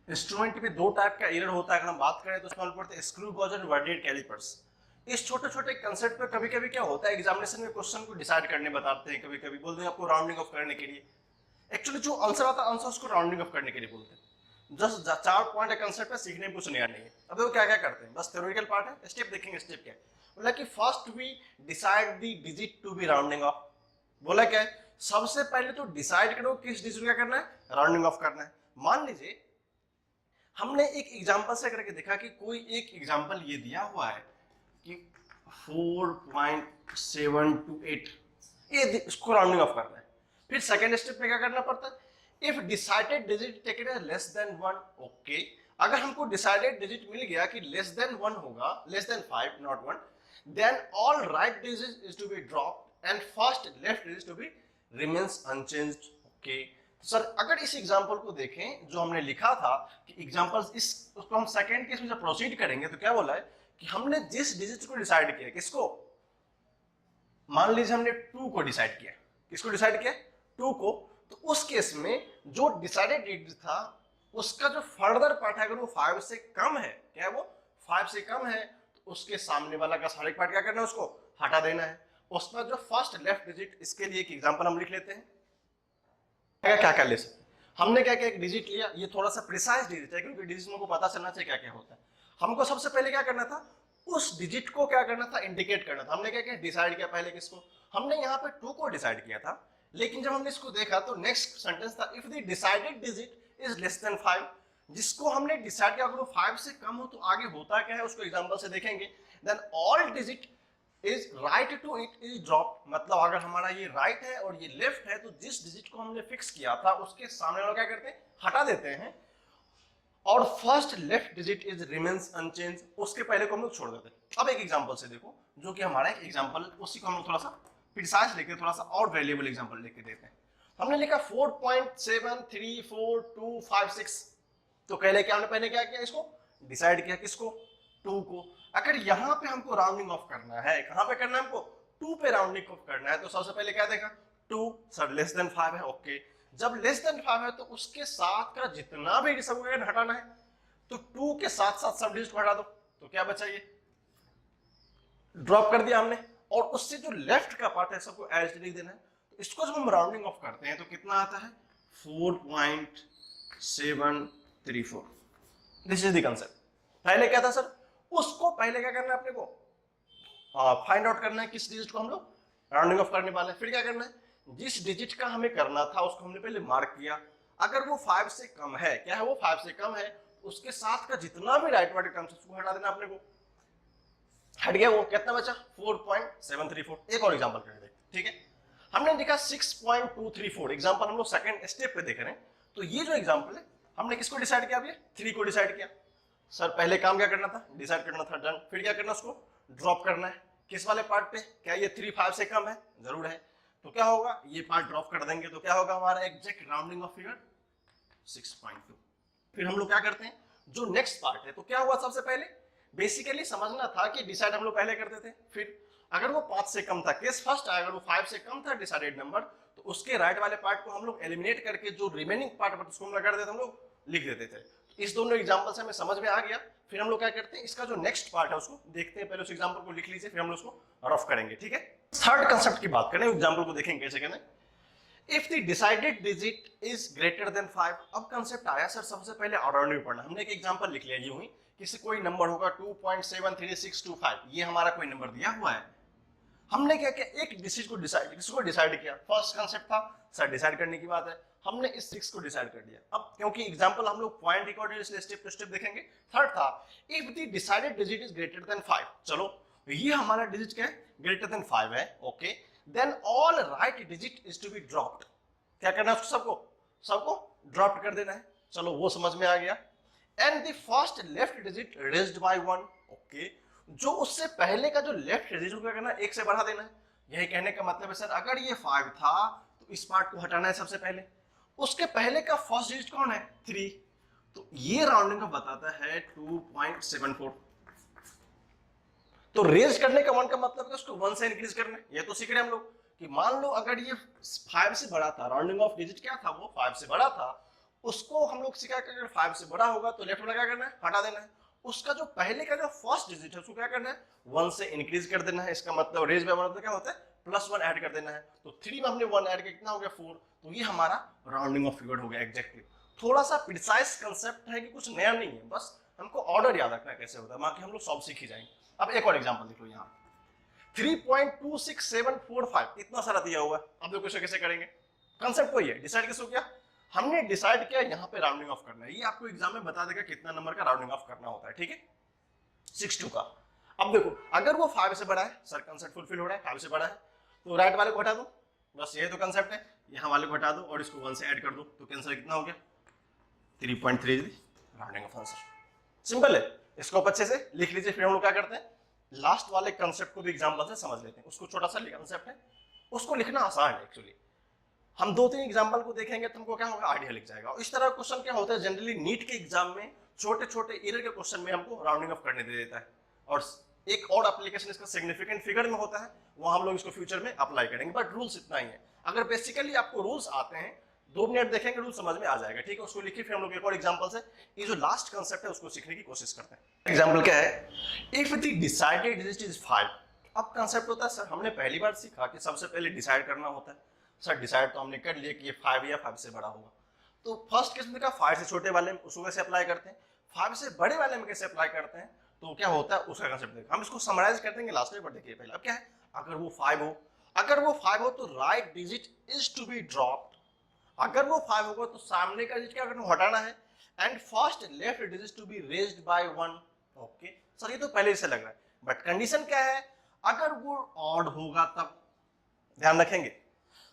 इंस्ट्रूमेंट में 2 टाइप का एरर होता है। अगर हम बात करें तो उसमें हम पढ़ते हैं स्क्रू गॉज और वर्नियर कैलिपर्स। इस छोटे छोटे कंसेप्ट पे कभी कभी क्या होता है, एग्जामिनेशन में क्वेश्चन को डिसाइड करने बताते हैं, कभी कभी बोलते हैं आपको राउंडिंग ऑफ करने के लिए। एक्चुअली जो आंसर आता है, आंसर उसको राउंडिंग ऑफ करने के लिए बोलते हैं। जस्ट 4 पॉइंट है कंसेप्ट है, सीखने में कुछ नया नहीं है। अब वो क्या क्या करते हैं, बस थ्योरेटिकल पार्ट है, स्टेप देखेंगे। स्टेप क्या है, बोला कि first we decide the digit to be rounding off. बोला क्या है, सबसे पहले तो डिसाइड करो किस डिजिट क्या करना है, राउंडिंग ऑफ करना है। मान लीजिए हमने एक एग्जांपल से करके देखा कि कोई एक एग्जांपल ये दिया हुआ है कि 4.728, ये इसको राउंडिंग ऑफ करना है। फिर सेकंड स्टेप में क्या करना पड़ता है, if decided digit taken as less than 1, okay. अगर हमको डिसाइडेड डिजिट मिल गया कि लेस देन 1 होगा, less than 5 not 1, then all right digit is to be dropped and first left digit to be remains unchanged, okay. Sir अगर इस example को देखें जो हमने लिखा था कि एग्जांपल्स, इस उसको हम सेकंड केस में जब प्रोसीड करेंगे तो क्या बोला है कि हमने जिस डिजिट को डिसाइड किया, किसको, मान लीजिए हमने 2 को डिसाइड किया, किसको डिसाइड किया 2 को, तो उस केस में जो डिसाइडेड डिजिट था उसका जो फर्दर पार्ट है अगर वो 5 से कम है, क्या है वो 5 से कम है, तो उसके सामने वाला का सारे पार्ट क्या करना है, उसको हटा देना है। उसका जो फर्स्ट लेफ्ट डिजिट, इसके लिए एक एग्जांपल हम लिख लेते हैं। क्या क्या ले सकते हैं, हमने क्या क्या एक डिजिट लिया, ये थोड़ा सा प्रिसाइज डिजिट है क्योंकि डिजिट को पता चलना चाहिए क्या क्या होता है। हमको सबसे पहले क्या करना था, उस डिजिट को क्या करना था, इंडिकेट करना था। हमने क्या क्या डिसाइड किया, पहले किसको, हमने यहाँ पे 2 को डिसाइड किया था, लेकिन जब हमने इसको देखा तो नेक्स्ट सेंटेंस था if the decided digit is less than 5, जिसको हमने डिसाइड किया अगर वो 5 से कम हो तो आगे होता क्या है उसको एग्जांपल से देखेंगे। Then all digit is right to it is drop, मतलब अगर हमारा ये राइट है और ये लेफ्ट है तो जिस डिजिट को हमने फिक्स किया था उसके सामने वाला क्या करते हैं, हटा देते हैं। और first left digit is remains unchange, उसके पहले को हम लोग छोड़ देते हैं। अब एक एग्जांपल से देखो, जो कि हमारा एक एग्जांपल, उसी को हम लोग थोड़ा सा प्रिसाइज लेके थोड़ा सा और वैल्यूएबल एग्जांपल लेके देते हैं। हमने लिखा 4.734256, तो पहले क्या हमने पहले क्या किया, इसको डिसाइड किया, किसको, 2 को। अगर यहाँ पे हमको राउंडिंग ऑफ करना है, कहाँ पे करना है हमको, 2 पे राउंडिंग ऑफ करना है, तो सबसे पहले क्या देखा, 2 सर लेस देन 5 है, ओके। जब लेस देन 5 है तो उसके साथ का जितना भी सब हटाना है, तो 2 के साथ साथ सब डिजिट को हटा दो, तो क्या बचा, ये ड्रॉप कर दिया हमने, और उससे जो लेफ्ट का पार्ट है सबको एज लिख देना है। तो इसको जब हम राउंडिंग ऑफ करते हैं तो कितना आता है, 4.734। This is the concept. पहले क्या था सर, उसको पहले क्या करना है अपने को, फाइंड आउट करना है किस डिजिट को हम लोग राउंडिंग ऑफ करने वाले हैं। फिर क्या करना है, जिस डिजिट का हमें करना था उसको हमने पहले मार्क किया, अगर वो 5 से कम है, क्या है वो 5 से कम है, उसके साथ का जितना भी राइट वाले टर्म्स उसको हटा देना अपने को। हट गया, वो कितना बचा, 4.734। एक और एग्जांपल करके देखते, ठीक है। हमने देखा 6.234, एग्जांपल हम लोग सेकंड स्टेप पे देख रहे हैं। तो ये जो एग्जांपल है हमने किसको डिसाइड किया, अभी 3 को डिसाइड किया। सर पहले काम क्या करना था, डिसाइड करना था, डन। फिर क्या करना, उसको ड्रॉप करना है, किस वाले पार्ट पे, क्या ये 3 5 से कम है, जरूर है, तो क्या होगा, ये पार्ट ड्रॉप कर देंगे, तो क्या होगा हमारा एग्जैक्ट राउंडिंग ऑफ फिगर 6.2। फिर हम लोग क्या करते हैं, जो नेक्स्ट पार्ट है, तो क्या हुआ, सबसे पहले बेसिकली समझना था कि डिसाइड हम लोग पहले करते थे, फिर अगर वो 5 से कम था, केस फर्स्ट, अगर वो 5 से कम था डिसाइडेड नंबर, तो उसके राइट वाले पार्ट को हम लोग एलिमिनेट करके जो रिमेनिंग पार्ट उसको हम कर देते, हम लोग लिख देते थे। तो इस दोनों एग्जांपल से हमें समझ में आ गया। फिर हम लोग क्या करते हैं, इसका जो नेक्स्ट पार्ट है उसको देखते हैं, पहले उस एग्जांपल को लिख लीजिए, फिर हम लोग उसको रफ करेंगे, ठीक है। थर्ड कंसेप्ट की बात करें, एग्जांपल को देखेंगे कैसे करें। If the decided digit is greater than 5, अब कंसेप्ट आया सर, सबसे पहले ऑर्डर नहीं पढ़ना। हमने एक एग्जांपल लिख लिया, यूं ही किसी कोई नंबर होगा 2.73625, ये हमारा कोई नंबर दिया हुआ है, हमने क्या किया, एक डिजिट को डिसाइड, किसको डिसाइड किया, फर्स्ट कंसेप्ट था सर डिसाइड करने की बात है, हमने इस 6 को डिसाइड कर दिया। अब क्योंकि एग्जांपल हम लोग पॉइंट रिकॉर्डेड, इसलिए स्टेप टू स्टेप देखेंगे। थर्ड था if the decided digit is greater than 5, चलो ये हमारा डिजिट क्या है, ग्रेटर देन 5 है, okay, then all right digit is to be dropped. क्या करना है, सबको सबको ड्रॉप कर देना है, चलो वो समझ में आ गया। And the first left digit raised by 1, okay, जो उससे पहले का जो लेफ्ट डिजिट को क्या करना है, 1 से बढ़ा देना है। यही कहने का मतलब है सर, अगर ये 5 था तो इस पार्ट को हटाना है सबसे पहले, उसके पहले का फर्स्ट डिजिट कौन है, 3, तो ये राउंडिंग का बताता है 2.74। तो रेज करने का 1 का मतलब है उसको 1 से इंक्रीज करना है। ये तो सीख रहे हम लोग कि मान लो अगर ये 5 से बड़ा था, राउंडिंग ऑफ डिजिट क्या था, वो 5 से बड़ा था, उसको हम लोग सीखा कि अगर 5 से बड़ा होगा तो लेफ्ट वाला क्या करना है, हटा देना है। उसका जो पहले का जो फर्स्ट डिजिट है उसको क्या करना है, 1 से इंक्रीज कर देना है। इसका मतलब रेज बाय 1 मतलब क्या होता है, +1 ऐड कर देना है। तो 3 में हमने 1 ऐड किया, कितना हो गया 4, तो ये हमारा राउंडिंग ऑफ फिगर हो गया एग्जैक्टली। थोड़ा सा प्रिसाइज कंसेप्ट है कि कुछ नया नहीं है, बस हमको ऑर्डर याद रखना है कैसे होता है, बाकी हम लोग सब सीख ही जाएंगे। अब एक और एग्जांपल देख लो, यहाँ 3.26745 इतना सारा दिया हुआ है, अब देखो इसे कैसे करेंगे। कंसेप्ट वही है, डिसाइड किसको किया, हमने डिसाइड किया यहाँ पे राउंडिंग ऑफ करना है। ये आपको एग्जाम में बता देगा कितना नंबर का राउंडिंग ऑफ करना होता है, ठीक है, 62 का। अब देखो अगर वो 5 से बड़ा है, सर कंसेप्ट फुलफिल हो रहा है, 5 से बड़ा है, तो राइट वाले को हटा दो, बस ये तो कंसेप्ट है। यहाँ वाले को हटा दो और इसको 1 से ऐड कर दो, तो कैंसर कितना हो गया, 3.3 राउंडिंग ऑफ आंसर। सिंपल है, इसको अच्छे से लिख लीजिए। फिर हम लोग क्या करते हैं, लास्ट वाले कंसेप्ट को भी एग्जांपल से समझ लेते हैं। उसको छोटा सा कंसेप्ट है, उसको लिखना आसान है एक्चुअली। हम 2-3 एग्जांपल को देखेंगे तो हमको क्या होगा, आइडिया लिख जाएगा। और इस तरह क्वेश्चन क्या होता है, जनरली नीट के एग्जाम में छोटे छोटे एरर के क्वेश्चन में हमको राउंडिंग ऑफ करने दे देता है। और एक और एप्लीकेशन इसका सिग्निफिकेंट फिगर में होता है, वो हम लोग इसको फ्यूचर में अप्लाई करेंगे, बट रूल्स इतना ही है। अगर बेसिकली आपको रूल्स आते हैं, 2 मिनट देखेंगे रूल समझ में आ जाएगा, ठीक है। उसको लिखिए, फिर हम लोग एक और एग्जांपल से ये जो लास्ट कंसेप्ट है उसको सीखने की कोशिश करते हैं। एग्जांपल क्या है, if the decided digit is 5। अब कंसेप्ट होता है सर, हमने पहली बार सीखा कि सबसे पहले डिसाइड करना होता है। सर डिसाइड तो हमने कर लिया कि ये 5 या 5 से बड़ा होगा, तो फर्स्ट केस में क्या, 5 से छोटे वाले में उसको कैसे अप्लाई करते हैं, 5 से बड़े वाले में कैसे अप्लाई करते हैं, तो क्या होता है उसका कंसेप्ट देखो। हम इसको समराइज कर देंगे लास्ट में, पर देखिए पहले अब क्या है, अगर वो 5 हो, अगर वो 5 हो तो right digit is to be dropped. अगर वो 5 होगा तो सामने का डिजिट क्या करना, हटाना है। And first left digit to be raised by 1। Okay sir, ये तो पहले से लग रहा है, बट कंडीशन क्या है, अगर वो ऑड होगा तब, ध्यान रखेंगे,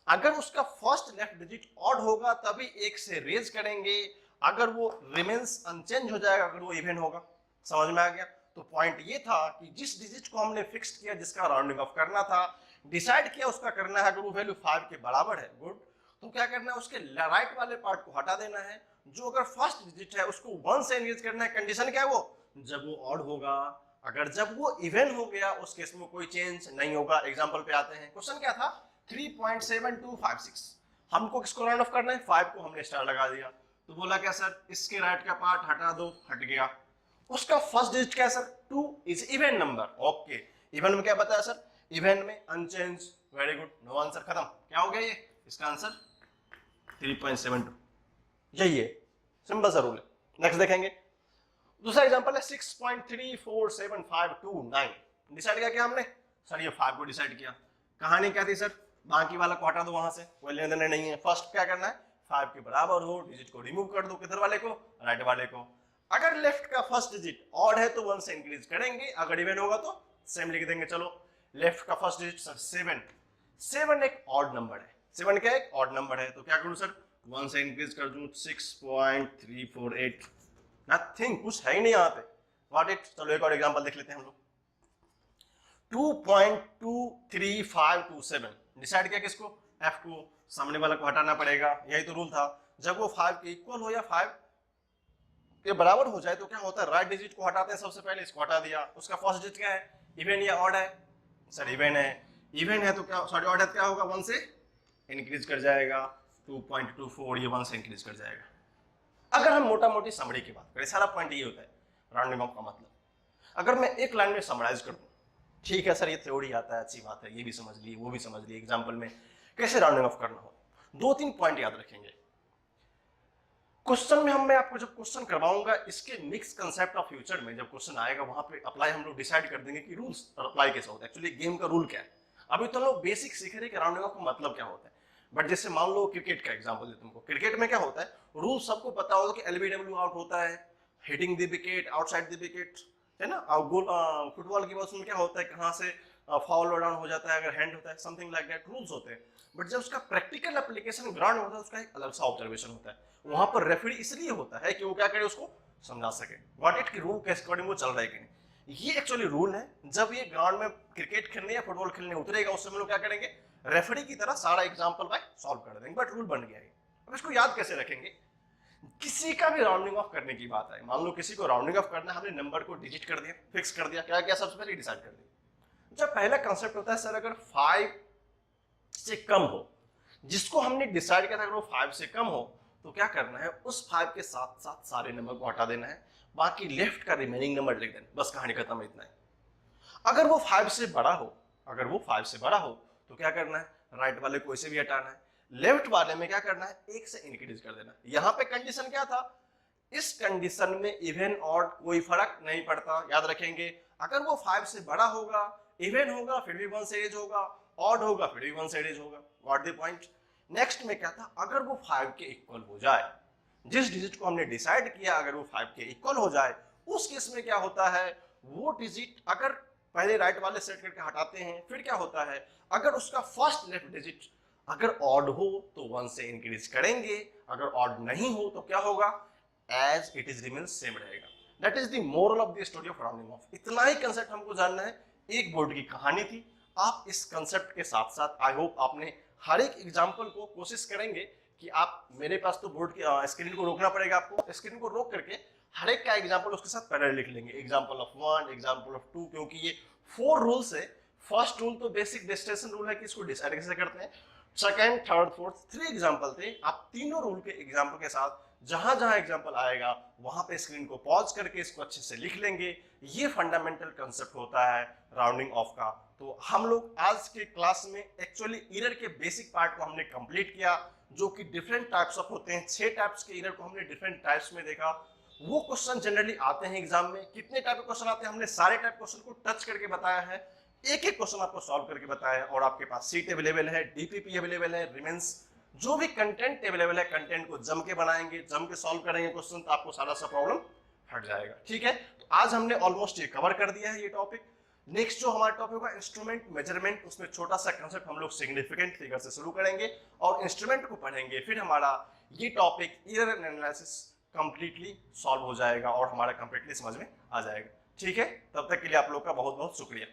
अगर उसका फर्स्ट लेफ्ट डिजिट ऑड होगा तभी 1 से रेज करेंगे, अगर वो रिमेन्स अनचेंज हो जाएगा, अगर वो इवन होगा। समझ में आ गया। तो पॉइंट ये था कि जिस डिजिट को हमने फिक्स किया, जिसका राउंडिंग ऑफ करना था, डिसाइड किया उसका करना है, अगर वो वैल्यू 5 के बराबर है, गुड, तो क्या करना है, उसके राइट वाले पार्ट को हटा देना है। जो अगर फर्स्ट डिजिट है उसको 1 से इंक्रीज करना है। कंडीशन क्या है वो, जब वो ऑड होगा। अगर जब वो इवन हो गया उस केस में कोई चेंज नहीं होगा। एग्जांपल पे आते हैं, क्वेश्चन क्या था 3.7256, हमको किसको राउंड ऑफ करना है, 5 को हमने स्टार लगा दिया। तो बोला क्या सर, इसके राइट का पार्ट हटा दो, हट गया। उसका फर्स्ट डिजिट क्या है sir, 2 is even number. Okay, even में क्या बताया सर, इवन में unchange, very good, no answer, खत्म। क्या हो गया ये, इसका आंसर 3.72, यही है, सिंपल सा रूल है। नेक्स्ट देखेंगे, दूसरा एग्जांपल है 6.347529। डिसाइड किया क्या हमने, सर ये 5 को डिसाइड किया। कहानी क्या थी सर, बाकी वाला को हटा दो, वहां से कोई लेने देने नहीं है। फर्स्ट क्या करना है, 5 के बराबर हो, डिजिट को रिमूव कर दो, किधर वाले को, राइट वाले को। अगर लेफ्ट का फर्स्ट डिजिट ऑड है तो 1 से इंक्रीज करेंगे, अगर इवन होगा तो सेम लिख देंगे। चलो, लेफ्ट का फर्स्ट डिजिट सर 7, 7 एक ऑड नंबर है, 7 क्या एक ऑड नंबर है, तो क्या करूं सर, 1 से इंक्रीज कर दूं, 6.348, नथिंग, कुछ है ही नहीं यहाँ पे, व्हाट इट। चलो एक और एग्जांपल देख लेते हैं हम लोग, 2.23527। डिसाइड किया किसको, f को, सामने वाला को हटाना पड़ेगा, यही तो रूल था। जब वो 5 के इक्वल हो या 5 के बराबर हो जाए तो क्या होता है, राइट डिजिट को हटाते हैं सबसे पहले, इसको हटा दिया। उसका फर्स्ट डिजिट क्या है, इवन या ऑड है, सर इवन है। इवन है तो क्या, सॉरी ऑड है, क्या होगा, 1 से इंक्रीज कर जाएगा, 2.24, ये 1 से इंक्रीज कर जाएगा। अगर हम मोटा मोटी समरी की बात करें, सारा पॉइंट ये होता है राउंडिंग ऑफ का मतलब। अगर मैं एक लाइन में समराइज कर दूं, ठीक है सर ये थ्योरी आता है, अच्छी बात है, ये भी समझ ली, वो भी समझ ली, एग्जांपल में कैसे राउंडिंग ऑफ करना हो, 2-3 पॉइंट याद रखेंगे। क्वेश्चन में मैं आपको जब क्वेश्चन करवाऊंगा, इसके मिक्स कंसेप्ट ऑफ फ्यूचर में जब क्वेश्चन आएगा, वहां पे अप्लाई हम लोग डिसाइड कर देंगे कि रूल्स अप्लाई कैसे होता है, एक्चुअली गेम का रूल क्या है। अभी तो लोग बेसिक सीख रहे कि राउंडिंग ऑफ का मतलब क्या होता है, बट जैसे मान लो क्रिकेट का एग्जांपल दे तुमको, क्रिकेट में क्या होता है, रूल सबको पता होगा कि एलबीडब्ल्यू आउट होता है, hitting the wicket, outside the wicket, है ना। और गोल फुटबॉल की बात में क्या होता है, कहां से फाउल और डाउन हो जाता है, अगर हैंड होता है, समथिंग लाइक दैट रूल्स होते हैं। बट जब उसका प्रैक्टिकल एप्लीकेशन ग्राउंड होता है, उसका एक अलग सा ऑब्जर्वेशन होता है। वहां पर रेफरी इसलिए होता है कि वो क्या करे, उसको समझा सके व्हाट इट की रूल के अकॉर्डिंग वो चल रहा है कि नहीं। ये एक्चुअली रूल है। जब ये ग्राउंड में क्रिकेट खेलने या फुटबॉल खेलने उतरेगा, उससे हम लोग क्या करेंगे, रेफरी की तरह सारा एग्जांपल बाय सॉल्व कर देंगे, बट रूल बन गया है। अब इसको याद कैसे रखेंगे, किसी का भी राउंडिंग ऑफ करने की बात है, मान लो किसी को राउंडिंग ऑफ करना है, हमने नंबर को डिजिट कर दिया, फिक्स कर दिया, क्या क्या सबसे पहले डिसाइड कर दिया। जब पहला कांसेप्ट होता है सर, अगर 5 से कम हो, जिसको हमने डिसाइड किया था, अगर वो 5 से कम हो तो क्या करना है, उस 5 के साथ साथ सारे नंबर को हटा देना है, बाकी लेफ्ट का रिमेनिंग नंबर लिख देना, बस कहानी खत्म है, इतना है। अगर वो 5 से बड़ा हो, अगर वो 5 से बड़ा हो तो क्या करना है, राइट वाले को इसे भी हटाना है, लेफ्ट वाले में क्या करना है, 1 से इंक्रीज कर देना। यहां पे कंडीशन क्या था, इस कंडीशन में इवन ऑड कोई फर्क नहीं पड़ता, याद रखेंगे। अगर वो 5 से बड़ा होगा, इवन होगा फिर भी 1 से एज होगा, ऑड होगा फिर भी 1 से एज होगा, व्हाट द पॉइंट। नेक्स्ट में क्या था, अगर वो 5 के इक्वल हो जाए, जिस डिजिट को हमने डिसाइड किया अगर वो 5 के इक्वल हो जाए, उस केस में क्या होता है, वो डिजिट अगर पहले राइट वाले सेट करके हटाते हैं, फिर क्या होता है, अगर उसका फर्स्ट लेफ्ट डिजिट अगर ऑड हो तो 1 से इंक्रीज करेंगे, अगर ऑड नहीं हो तो क्या होगा, as it is remain same रहेगा। That is the moral of the story of rounding off. इतना ही कंसेप्ट हमको जानना है, एक बोर्ड की कहानी थी। आप इस कंसेप्ट के साथ साथ आई होप आपने हर एक एग्जाम्पल को कोशिश करेंगे कि आप, मेरे पास तो बोर्ड की स्क्रीन को रोकना पड़ेगा, आपको स्क्रीन को रोक करके हर एक का एग्जाम्पल उसके साथ पैरेलल लिख लेंगे, एग्जाम्पल ऑफ 1, एग्जाम्पल ऑफ 2, क्योंकि ये 4 रूल्स है। फर्स्ट रूल तो बेसिक डेस्टिनेशन रूल है कि इसको डिसाइड कैसे करते हैं, सेकंड, थर्ड, फोर्थ 3 एग्जाम्पल थे। आप तीनों रूल के एग्जाम्पल के साथ जहां जहां एग्जाम्पल आएगा वहां पे स्क्रीन को पॉज करके इसको अच्छे से लिख लेंगे। ये फंडामेंटल कंसेप्ट होता है राउंडिंग ऑफ का। तो हम लोग आज के क्लास में एक्चुअली एरर के बेसिक पार्ट को हमने कंप्लीट किया, जो कि डिफरेंट टाइप्स ऑफ होते हैं। 6 टाइप्स के एरर को हमने डिफरेंट टाइप्स में देखा। वो क्वेश्चन जनरली आते हैं एग्जाम में, कितने टाइप के क्वेश्चन आते हैं हमने सारे टाइप क्वेश्चन को टच करके बताया है, एक एक क्वेश्चन आपको सॉल्व करके बताया है। और आपके पास सीट अवेलेबल है, डीपीपी अवेलेबल है, रिमेंस जो भी कंटेंट अवेलेबल है, कंटेंट को जम के बनाएंगे, जम के सॉल्व करेंगे क्वेश्चन, तो आपको सारा सा प्रॉब्लम हट जाएगा। ठीक है, तो आज हमने ऑलमोस्ट ये कवर कर दिया है ये टॉपिक। नेक्स्ट जो हमारा टॉपिक होगा इंस्ट्रूमेंट मेजरमेंट, उसमें छोटा सा कंसेप्ट हम लोग सिग्निफिकेंट फिगर से शुरू करेंगे और इंस्ट्रूमेंट को पढ़ेंगे। फिर हमारा ये topic error analysis completely solve हो जाएगा और हमारा कंप्लीटली समझ में आ जाएगा। ठीक है, तब तक के लिए आप लोग का बहुत बहुत शुक्रिया।